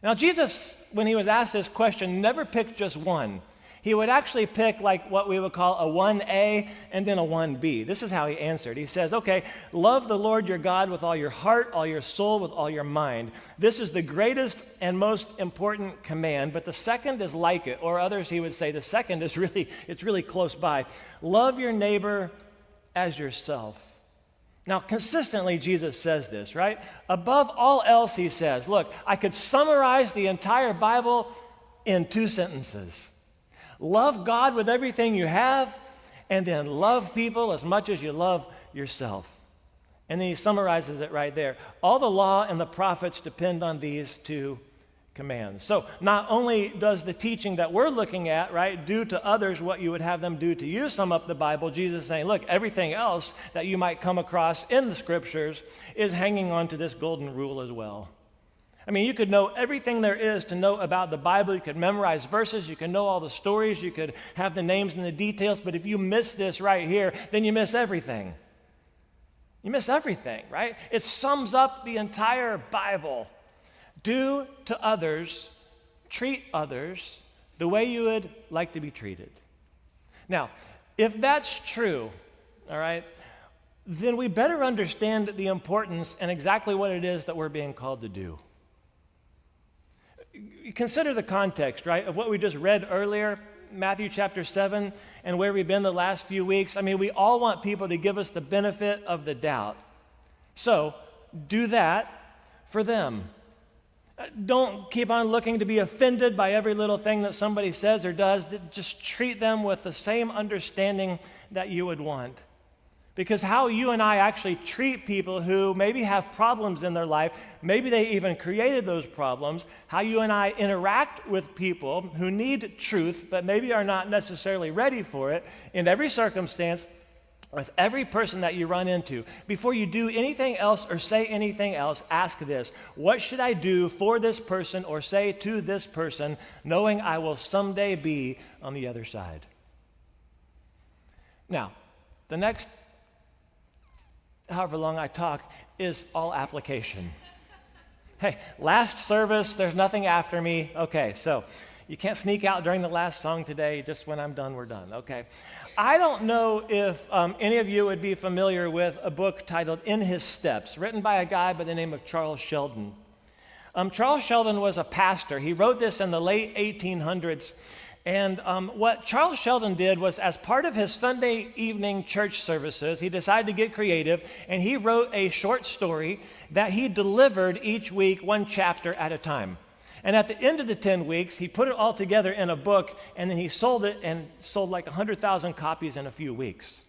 Now, Jesus, when he was asked this question, never picked just one. He would actually pick like what we would call a 1A and then a 1B. This is how he answered. He says, okay, love the Lord your God with all your heart, all your soul, with all your mind. This is the greatest and most important command, but the second is like it, or others he would say the second is it's really close by. Love your neighbor as yourself. Now, consistently, Jesus says this, right? Above all else, he says, look, I could summarize the entire Bible in 2 sentences. Love God with everything you have, and then love people as much as you love yourself. And then he summarizes it right there. All the law and the prophets depend on these 2 commands. So not only does the teaching that we're looking at, right, do to others what you would have them do to you, sum up the Bible, Jesus is saying, look, everything else that you might come across in the scriptures is hanging on to this golden rule as well. I mean, you could know everything there is to know about the Bible. You could memorize verses. You could know all the stories. You could have the names and the details. But if you miss this right here, then you miss everything. You miss everything, right? It sums up the entire Bible. Do to others, treat others the way you would like to be treated. Now, if that's true, all right, then we better understand the importance and exactly what it is that we're being called to do. Consider the context, right, of what we just read earlier, Matthew chapter 7, and where we've been the last few weeks. I mean, we all want people to give us the benefit of the doubt. So, do that for them. Don't keep on looking to be offended by every little thing that somebody says or does. Just treat them with the same understanding that you would want. Because how you and I actually treat people who maybe have problems in their life, maybe they even created those problems, how you and I interact with people who need truth but maybe are not necessarily ready for it in every circumstance, with every person that you run into. Before you do anything else or say anything else, ask this: what should I do for this person or say to this person, knowing I will someday be on the other side? Now, the next however long I talk is all application. Hey, last service, there's nothing after me. Okay, so you can't sneak out during the last song today. Just when I'm done, we're done, okay? I don't know if any of you would be familiar with a book titled In His Steps, written by a guy by the name of Charles Sheldon. Charles Sheldon was a pastor. He wrote this in the late 1800s. And what Charles Sheldon did was, as part of his Sunday evening church services, he decided to get creative, and he wrote a short story that he delivered each week, 1 chapter at a time. And at the end of the 10 weeks, he put it all together in a book, and then he sold it and sold like 100,000 copies in a few weeks.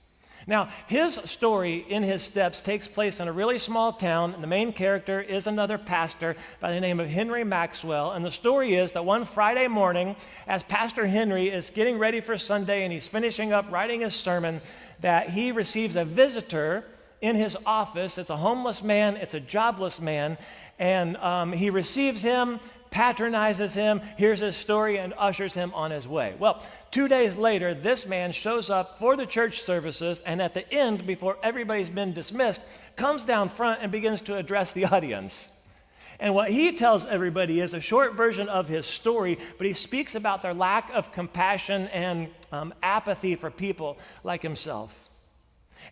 Now, his story, In His Steps, takes place in a really small town, and the main character is another pastor by the name of Henry Maxwell. And the story is that one Friday morning, as Pastor Henry is getting ready for Sunday and he's finishing up writing his sermon, that he receives a visitor in his office. It's a homeless man, it's a jobless man, and he receives him, patronizes him, hears his story, and ushers him on his way. Well, 2 days later, this man shows up for the church services, and at the end, before everybody's been dismissed, comes down front and begins to address the audience. And what he tells everybody is a short version of his story, but he speaks about their lack of compassion and apathy for people like himself.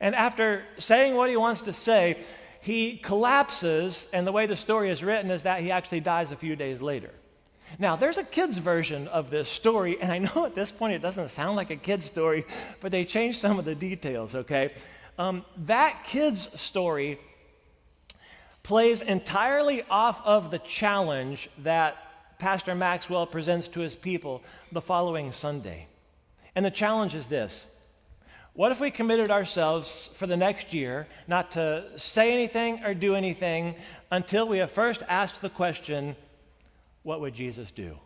And after saying what he wants to say, he collapses, and the way the story is written is that he actually dies a few days later. Now, there's a kid's version of this story, and I know at this point it doesn't sound like a kid's story, but they changed some of the details, okay? That kid's story plays entirely off of the challenge that Pastor Maxwell presents to his people the following Sunday. And the challenge is this: what if we committed ourselves for the next year not to say anything or do anything until we have first asked the question, what would Jesus do?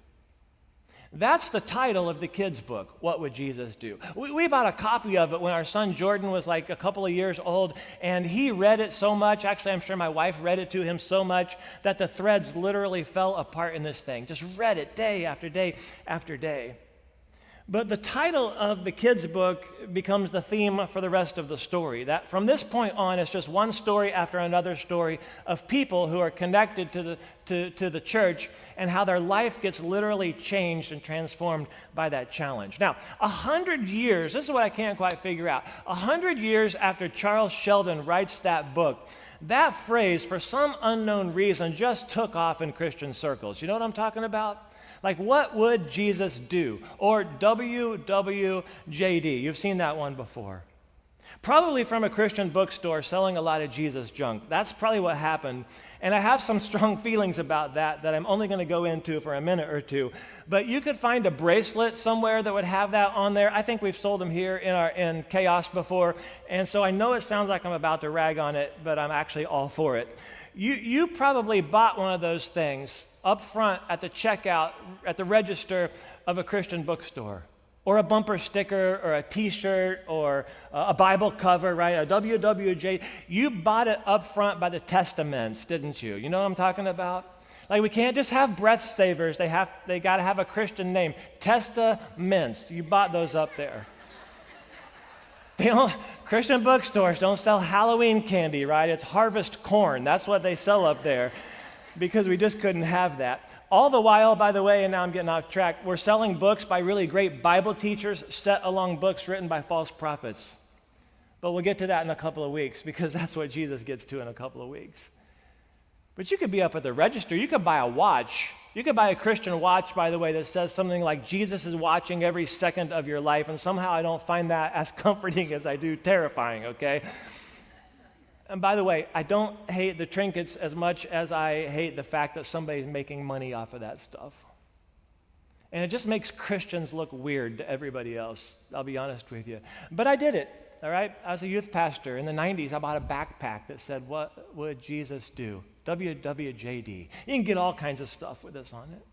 That's the title of the kids' book, What Would Jesus Do? We bought a copy of it when our son Jordan was like a couple of years old, and he read it so much, actually I'm sure my wife read it to him so much, that the threads literally fell apart in this thing. Just read it day after day after day. But the title of the kids' book becomes the theme for the rest of the story. That from this point on, it's just one story after another story of people who are connected to the church and how their life gets literally changed and transformed by that challenge. Now, 100 years, this is what I can't quite figure out. 100 years after Charles Sheldon writes that book, that phrase, for some unknown reason, just took off in Christian circles. You know what I'm talking about? Like, what would Jesus do? Or WWJD. You've seen that one before. Probably from a Christian bookstore selling a lot of Jesus junk. That's probably what happened. And I have some strong feelings about that I'm only going to go into for a minute or two. But you could find a bracelet somewhere that would have that on there. I think we've sold them here in Chaos before. And so I know it sounds like I'm about to rag on it, but I'm actually all for it. You probably bought one of those things up front at the checkout, at the register of a Christian bookstore, or a bumper sticker, or a t-shirt, or a Bible cover, right, a WWJ. You bought it up front by the Testaments, didn't you? You know what I'm talking about? Like, we can't just have breath savers. They got to have a Christian name. Testaments. You bought those up there. Christian bookstores don't sell Halloween candy, right? It's harvest corn. That's what they sell up there, because we just couldn't have that. All the while, by the way, and now I'm getting off track, we're selling books by really great Bible teachers set along books written by false prophets. But we'll get to that in a couple of weeks, because that's what Jesus gets to in a couple of weeks. But you could be up at the register. You could buy a watch. You could buy a Christian watch, by the way, that says something like, Jesus is watching every second of your life. And somehow I don't find that as comforting as I do terrifying, okay? And by the way, I don't hate the trinkets as much as I hate the fact that somebody's making money off of that stuff. And it just makes Christians look weird to everybody else, I'll be honest with you. But I did it, all right? I was a youth pastor. In the 90s, I bought a backpack that said, "What would Jesus do?" WWJD. You can get all kinds of stuff with this on it.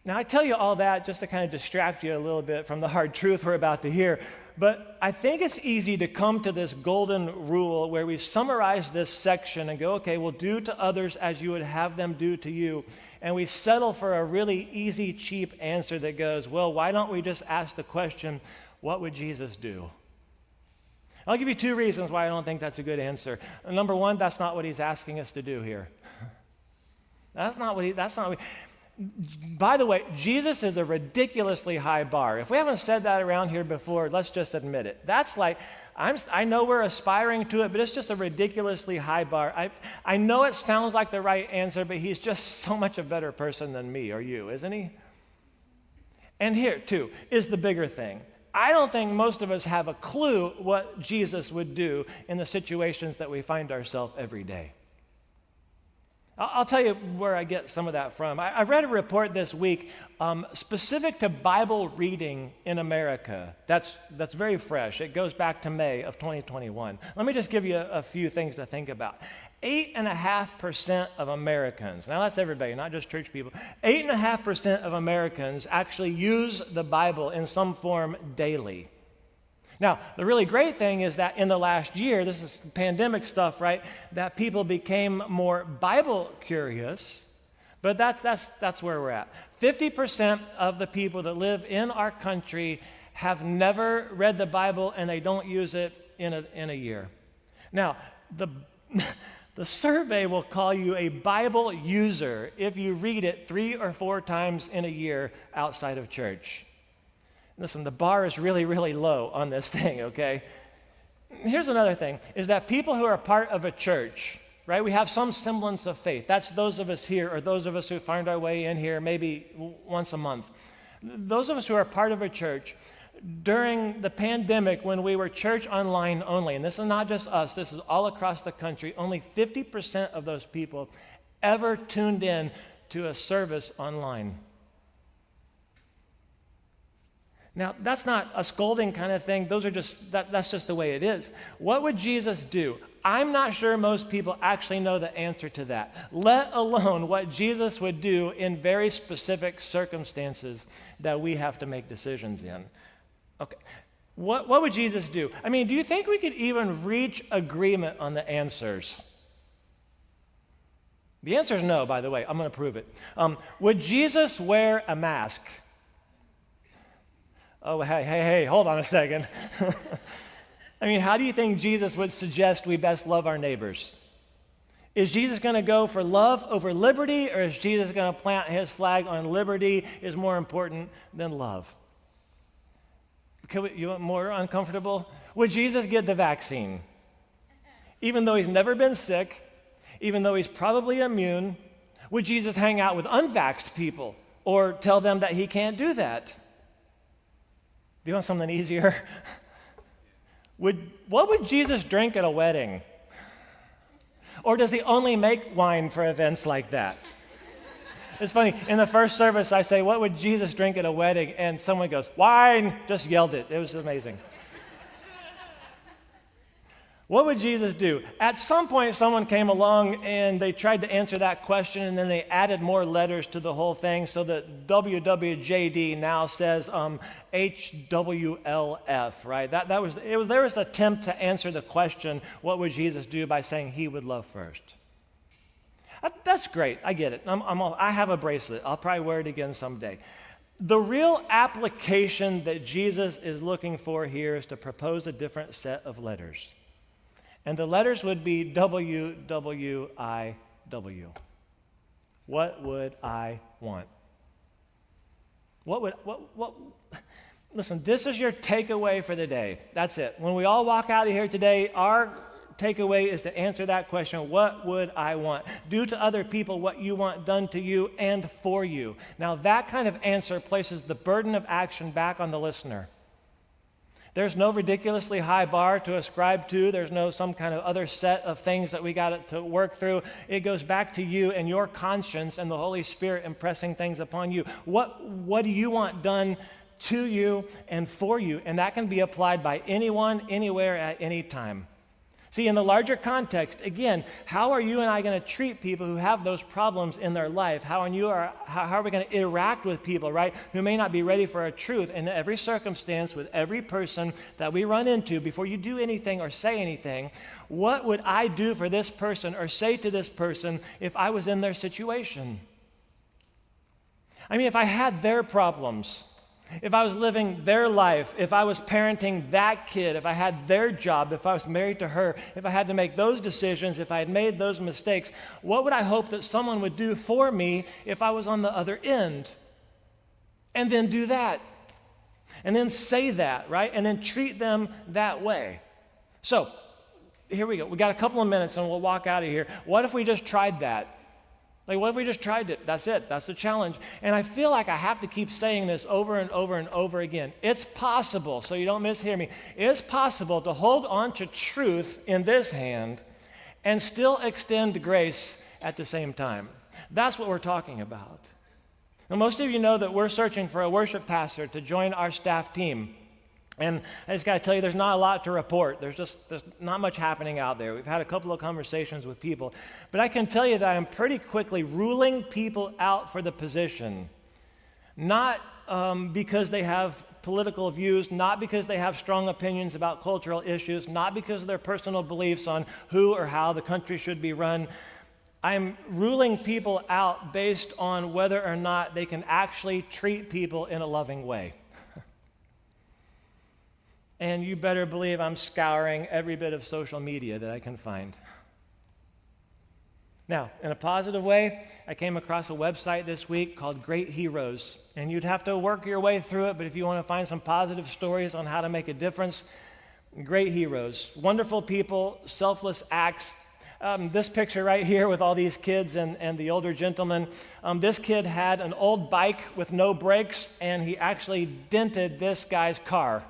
Now, I tell you all that just to kind of distract you a little bit from the hard truth we're about to hear, but I think it's easy to come to this golden rule where we summarize this section and go, okay, well, do to others as you would have them do to you, and we settle for a really easy, cheap answer that goes, well, why don't we just ask the question, what would Jesus do? I'll give you two reasons why I don't think that's a good answer. Number one, that's not what he's asking us to do here. By the way, Jesus is a ridiculously high bar. If we haven't said that around here before, let's just admit it. That's like, I know we're aspiring to it, but it's just a ridiculously high bar. I know it sounds like the right answer, but he's just so much a better person than me or you, isn't he? And here, too, is the bigger thing. I don't think most of us have a clue what Jesus would do in the situations that we find ourselves every day. I'll tell you where I get some of that from. I read a report this week specific to Bible reading in America. That's very fresh. It goes back to May of 2021. Let me just give you a few things to think about. 8.5% of Americans, now that's everybody, not just church people, 8.5% of Americans actually use the Bible in some form daily. Now, the really great thing is that in the last year, this is pandemic stuff, right, that people became more Bible curious, but that's where we're at. 50% of the people that live in our country have never read the Bible, and they don't use it in a year. Now, the survey will call you a Bible user if you read it 3 or 4 times in a year outside of church. Listen, the bar is really, really low on this thing, okay? Here's another thing, is that people who are part of a church, right, we have some semblance of faith. That's those of us here, or those of us who find our way in here maybe once a month. Those of us who are part of a church, during the pandemic when we were church online only, and this is not just us, this is all across the country, only 50% of those people ever tuned in to a service online. Now, that's not a scolding kind of thing. Those are that's just the way it is. What would Jesus do? I'm not sure most people actually know the answer to that, let alone what Jesus would do in very specific circumstances that we have to make decisions in. Okay, what would Jesus do? I mean, do you think we could even reach agreement on the answers? The answer is no, by the way. I'm going to prove it. Would Jesus wear a mask? Oh, hey, hold on a second. I mean, how do you think Jesus would suggest we best love our neighbors? Is Jesus going to go for love over liberty, or is Jesus going to plant his flag on liberty is more important than love? You want more uncomfortable? Would Jesus get the vaccine? Even though he's never been sick, even though he's probably immune, would Jesus hang out with unvaxxed people or tell them that he can't do that? Do you want something easier? What would Jesus drink at a wedding? Or does he only make wine for events like that? It's funny, in the first service I say, what would Jesus drink at a wedding? And someone goes, wine, just yelled it. It was amazing. What would Jesus do? At some point, someone came along and they tried to answer that question, and then they added more letters to the whole thing so that WWJD now says HWLF, right? There was an attempt to answer the question, what would Jesus do, by saying he would love first. That's great. I get it. I have a bracelet. I'll probably wear it again someday. The real application that Jesus is looking for here is to propose a different set of letters. And the letters would be WWIW. What would I want? Listen, this is your takeaway for the day. That's it. When we all walk out of here today, our takeaway is to answer that question, what would I want? Do to other people what you want done to you and for you. Now, that kind of answer places the burden of action back on the listener. There's no ridiculously high bar to ascribe to. There's no some kind of other set of things that we got to work through. It goes back to you and your conscience and the Holy Spirit impressing things upon you. What do you want done to you and for you? And that can be applied by anyone, anywhere, at any time. See, in the larger context, again, how are you and I going to treat people who have those problems in their life? How are we going to interact with people, right, who may not be ready for a truth? In every circumstance, with every person that we run into, before you do anything or say anything, what would I do for this person or say to this person if I was in their situation? I mean, if I had their problems, if I was living their life, if I was parenting that kid, if I had their job, if I was married to her, if I had to make those decisions, if I had made those mistakes, what would I hope that someone would do for me if I was on the other end? And then do that. And then say that, right? And then treat them that way. So, here we go. We got a couple of minutes and we'll walk out of here. What if we just tried that? Like, what if we just tried it? That's it. That's the challenge. And I feel like I have to keep saying this over and over and over again. It's possible, so you don't mishear me, it's possible to hold on to truth in this hand and still extend grace at the same time. That's what we're talking about. Now, most of you know that we're searching for a worship pastor to join our staff team. And I just got to tell you, there's not a lot to report. There's not much happening out there. We've had a couple of conversations with people. But I can tell you that I'm pretty quickly ruling people out for the position. Not because they have political views, not because they have strong opinions about cultural issues, not because of their personal beliefs on who or how the country should be run. I'm ruling people out based on whether or not they can actually treat people in a loving way. And you better believe I'm scouring every bit of social media that I can find. Now, in a positive way, I came across a website this week called Great Heroes. And you'd have to work your way through it, but if you want to find some positive stories on how to make a difference, Great Heroes. Wonderful people, selfless acts. This picture right here with all these kids and the older gentleman, this kid had an old bike with no brakes, and he actually dented this guy's car.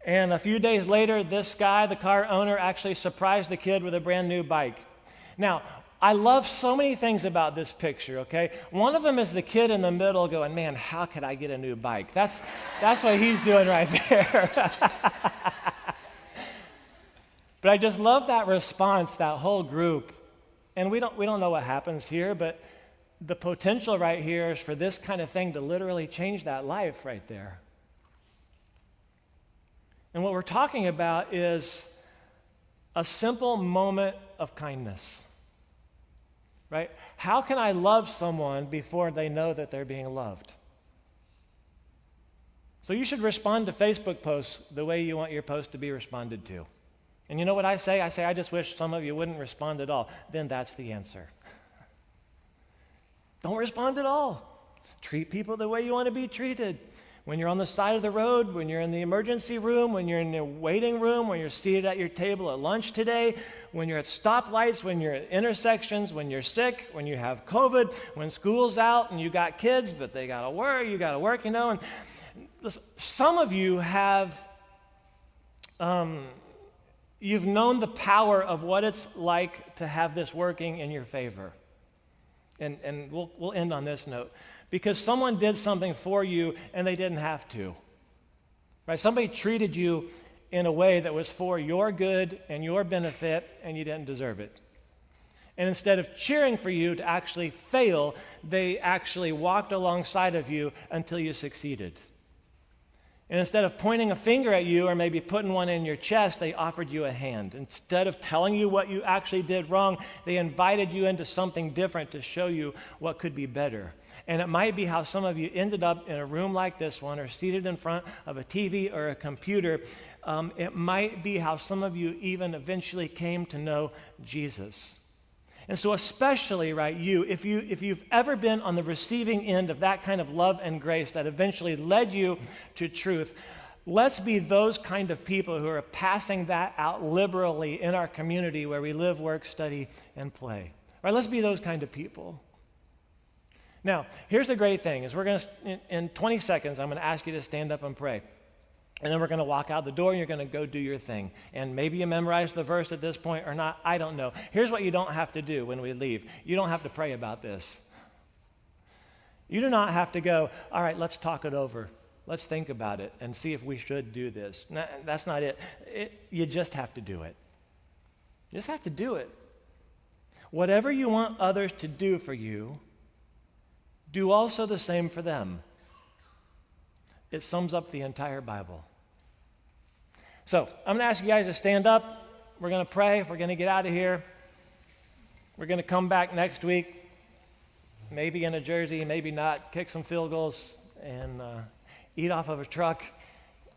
And a few days later, this guy, the car owner, actually surprised the kid with a brand new bike. Now, I love so many things about this picture, okay? One of them is the kid in the middle going, man, how could I get a new bike? That's what he's doing right there. But I just love that response, that whole group. And we don't know what happens here, but the potential right here is for this kind of thing to literally change that life right there. And what we're talking about is a simple moment of kindness, right? How can I love someone before they know that they're being loved? So you should respond to Facebook posts the way you want your post to be responded to. And you know what I say? I say, I just wish some of you wouldn't respond at all. Then that's the answer. Don't respond at all. Treat people the way you want to be treated. When you're on the side of the road, when you're in the emergency room, when you're in the waiting room, when you're seated at your table at lunch today, when you're at stoplights, when you're at intersections, when you're sick, when you have COVID, when school's out and you got kids, but they got to work, you know. And listen, some of you have, you've known the power of what it's like to have this working in your favor. And we'll end on this note. Because someone did something for you and they didn't have to. Right? Somebody treated you in a way that was for your good and your benefit, and you didn't deserve it. And instead of cheering for you to actually fail, they actually walked alongside of you until you succeeded. And instead of pointing a finger at you or maybe putting one in your chest, they offered you a hand. Instead of telling you what you actually did wrong, they invited you into something different to show you what could be better. And it might be how some of you ended up in a room like this one or seated in front of a TV or a computer. It might be how some of you even eventually came to know Jesus. And so especially, right, if you've ever been on the receiving end of that kind of love and grace that eventually led you to truth, let's be those kind of people who are passing that out liberally in our community where we live, work, study, and play. Right? Let's be those kind of people. Now, here's the great thing, is we're going to, in 20 seconds, I'm going to ask you to stand up and pray. And then we're going to walk out the door and you're going to go do your thing. And maybe you memorize the verse at this point or not, I don't know. Here's what you don't have to do when we leave. You don't have to pray about this. You do not have to go, all right, let's talk it over. Let's think about it and see if we should do this. No, that's not it. You just have to do it. You just have to do it. Whatever you want others to do for you, do also the same for them. It sums up the entire Bible. So I'm going to ask you guys to stand up. We're going to pray. We're going to get out of here. We're going to come back next week, maybe in a jersey, maybe not, kick some field goals and eat off of a truck,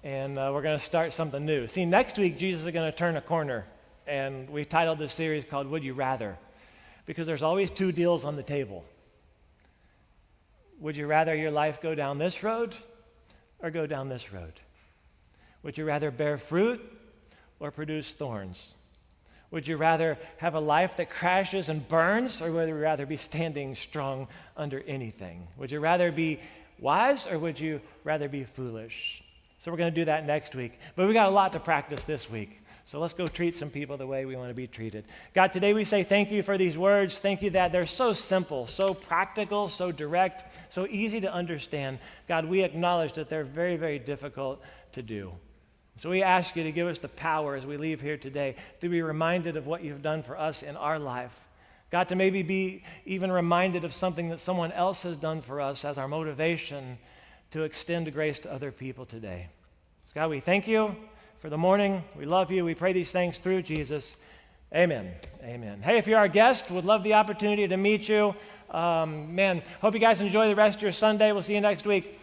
and we're going to start something new. See, next week, Jesus is going to turn a corner, and we titled this series called Would You Rather? Because there's always two deals on the table. Would you rather your life go down this road or go down this road? Would you rather bear fruit or produce thorns? Would you rather have a life that crashes and burns, or would you rather be standing strong under anything? Would you rather be wise or would you rather be foolish? So we're going to do that next week. But we got a lot to practice this week. So let's go treat some people the way we want to be treated. God, today we say thank you for these words. Thank you that they're so simple, so practical, so direct, so easy to understand. God, we acknowledge that they're very, very difficult to do. So we ask you to give us the power as we leave here today to be reminded of what you've done for us in our life. God, to maybe be even reminded of something that someone else has done for us as our motivation to extend grace to other people today. So God, we thank you for the morning. We love you. We pray these things through Jesus. Amen. Amen. Hey, if you're our guest, would love the opportunity to meet you. Hope you guys enjoy the rest of your Sunday. We'll see you next week.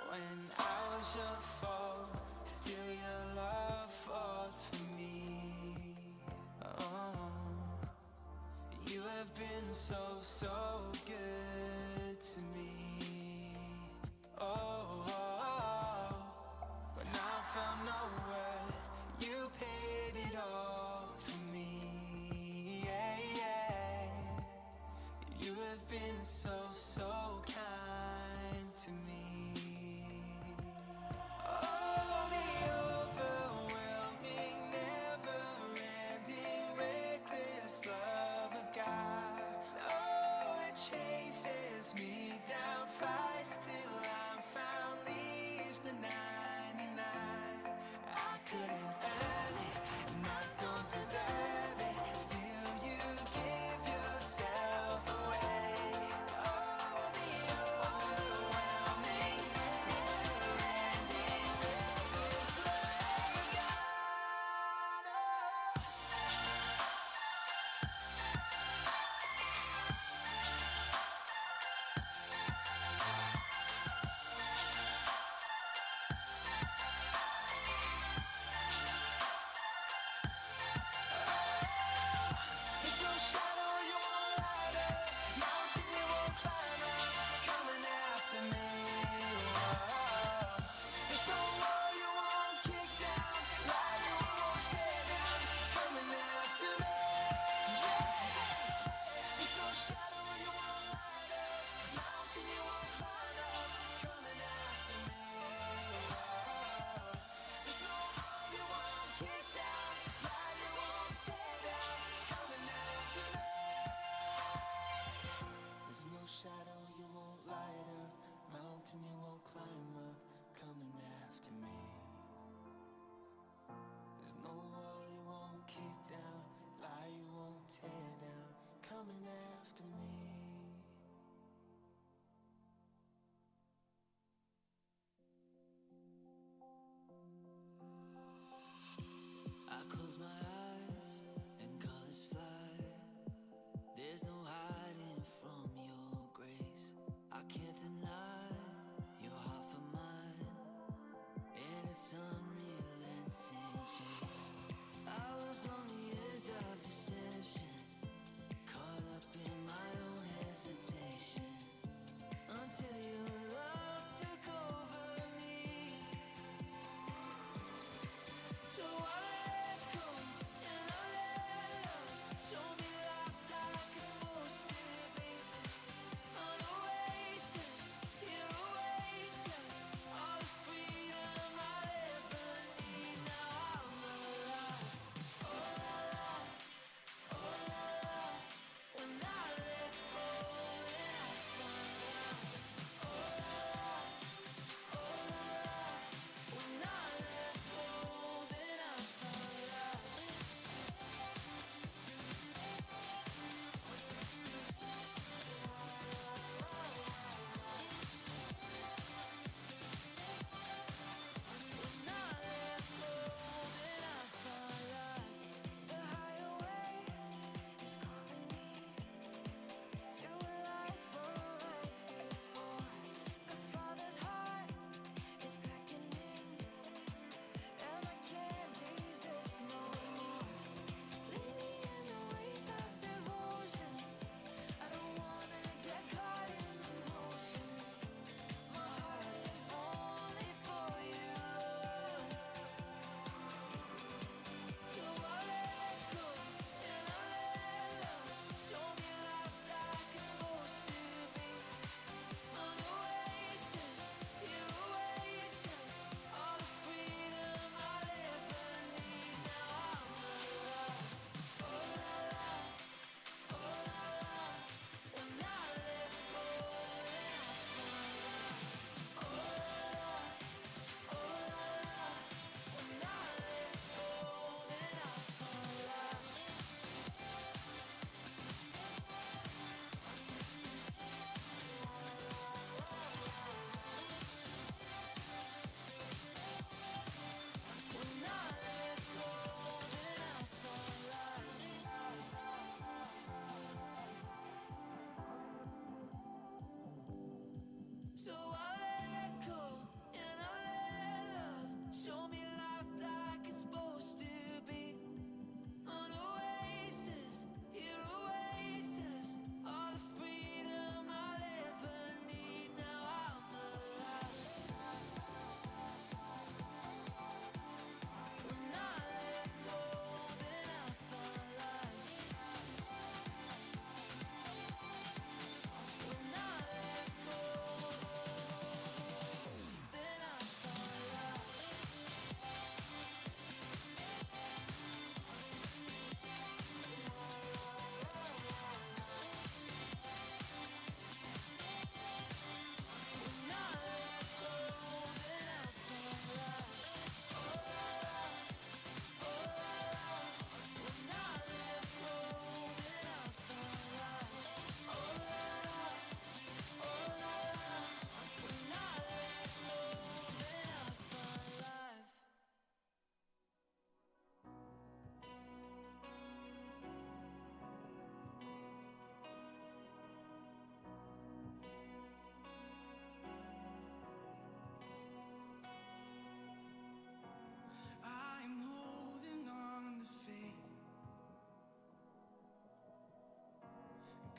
When I was your foe, still your love fought for me. You have been so good to me. When I found nowhere, you paid it all for me. You have been so kind to me. Oh, the overwhelming, never-ending, reckless love of God. Oh, it chases me down, fights till I'm found, leaves the 99. I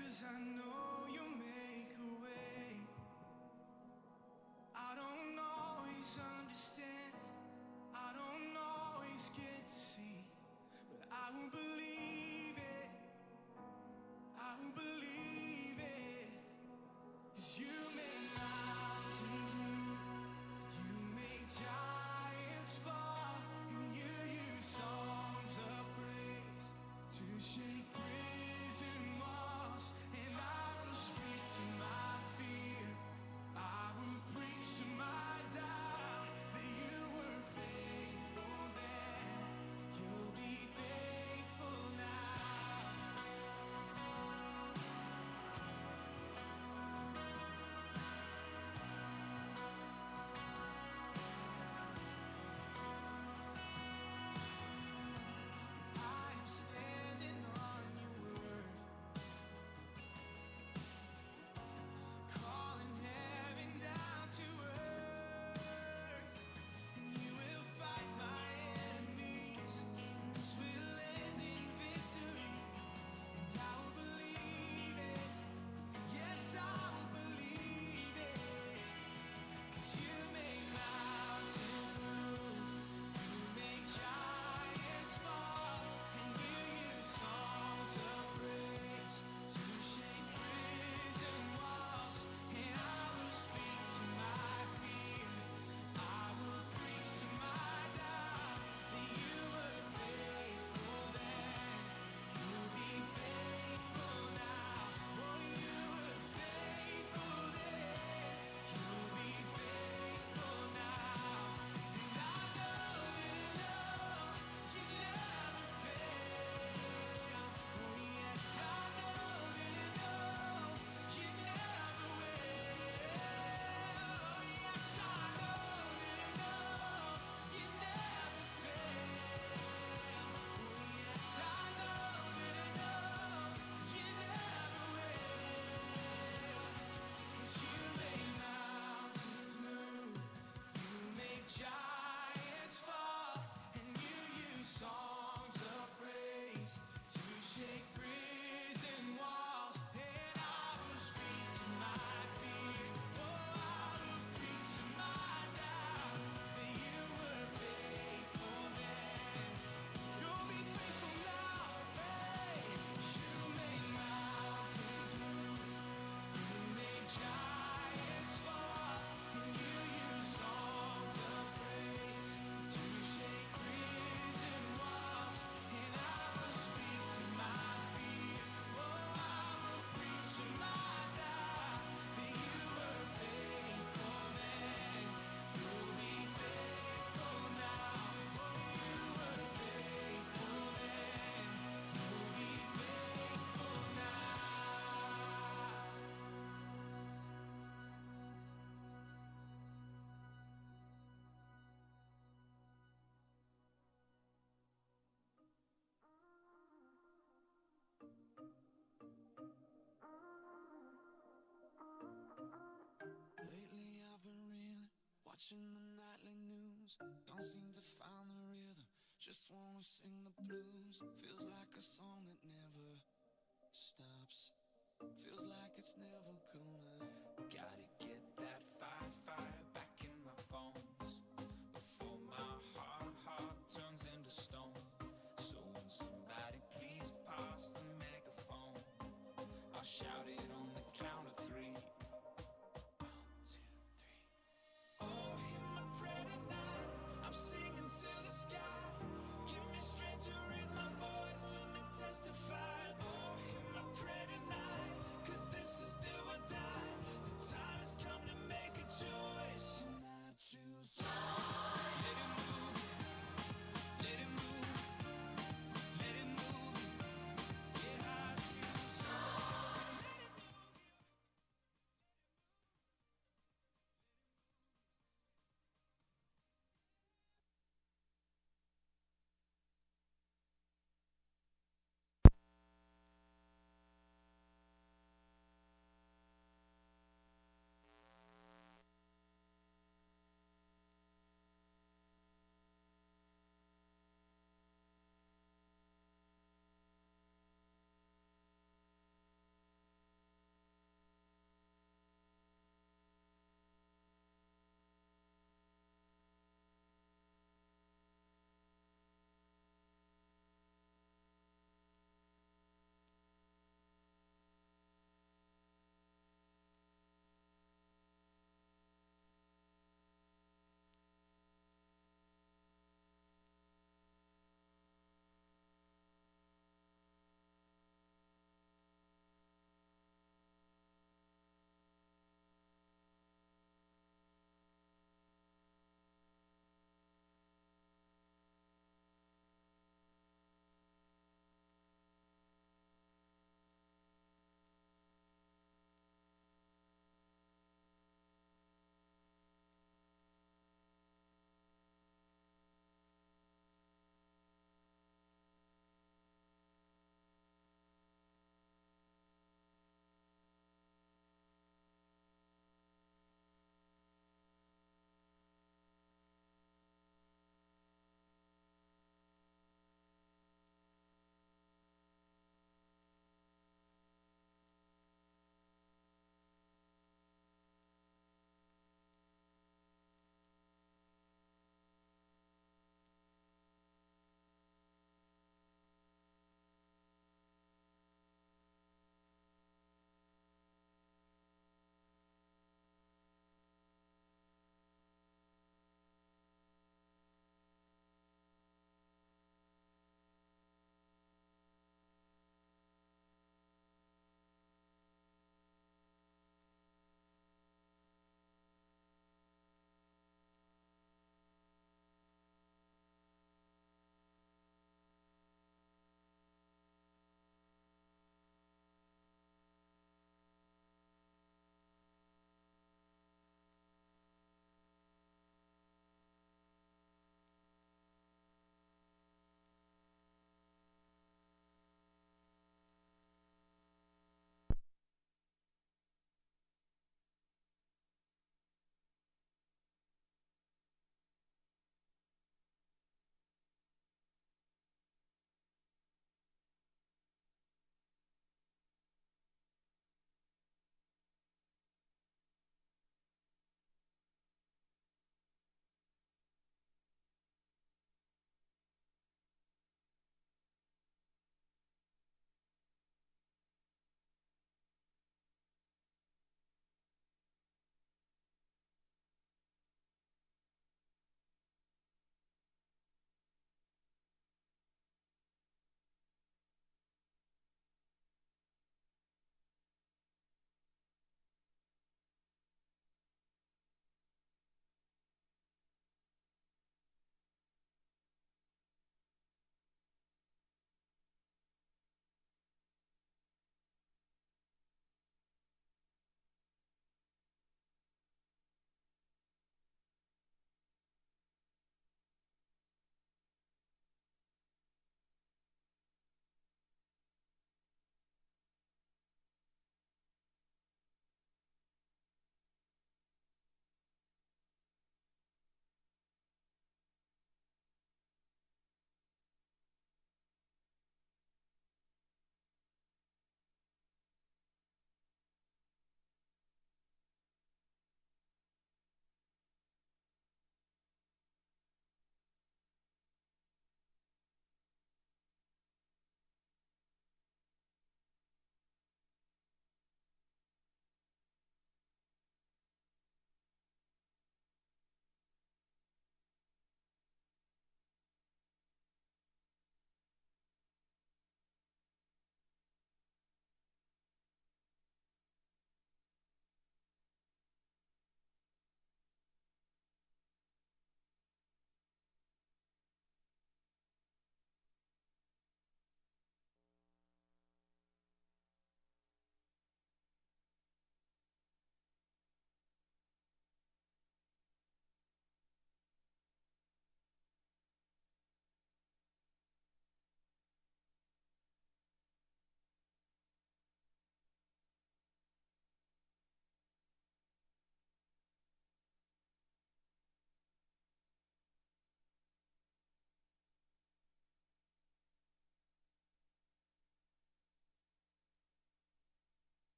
'cause I know you'll make a way. I don't always understand, I don't always get to see, but I will believe it, I will believe it. 'Cause you make mountains move, you make giants fall, and you use songs of praise to shake prison walls. And I will speak to my fear, I will preach to my doubt that you were faithful then, you'll be faithful now. I am standing on your word, calling heaven down to earth, and you will fight my enemies, and this will end in victory, and I will believe it, yes I will believe it. 'Cause you make mountains move, you make giants fall, and you use songs of praise to shake prison walls. And I will speak to my fear, I will preach to my doubt that you were faithful then, you'll be faithful now. Oh, you were faithful then, you'll be faithful now. And I know that you never fail. Oh yes, I know that you never will. Oh yes, I know that you never fail. Oh yes, I know that you never will. 'Cause you make mountains move, you make giants fall, and you use songs of praise to shake prison walls. And I will speak to my fear, oh I will preach to my doubt that you were faithful then, you'll be faithful now. Hey, you make mountains move, you make giants fall, and you use songs of praise to shake prison walls. And I will speak to my fear, oh I will preach to my doubt that you were faithful then, you'll be faithful now. Oh, you were faithful then, you'll be faithful now. Lately I've been reeling, watching the nightly news. Don't seem to find the rhythm, just wanna sing the blues. Feels like a song that never stops, feels like it's never gonna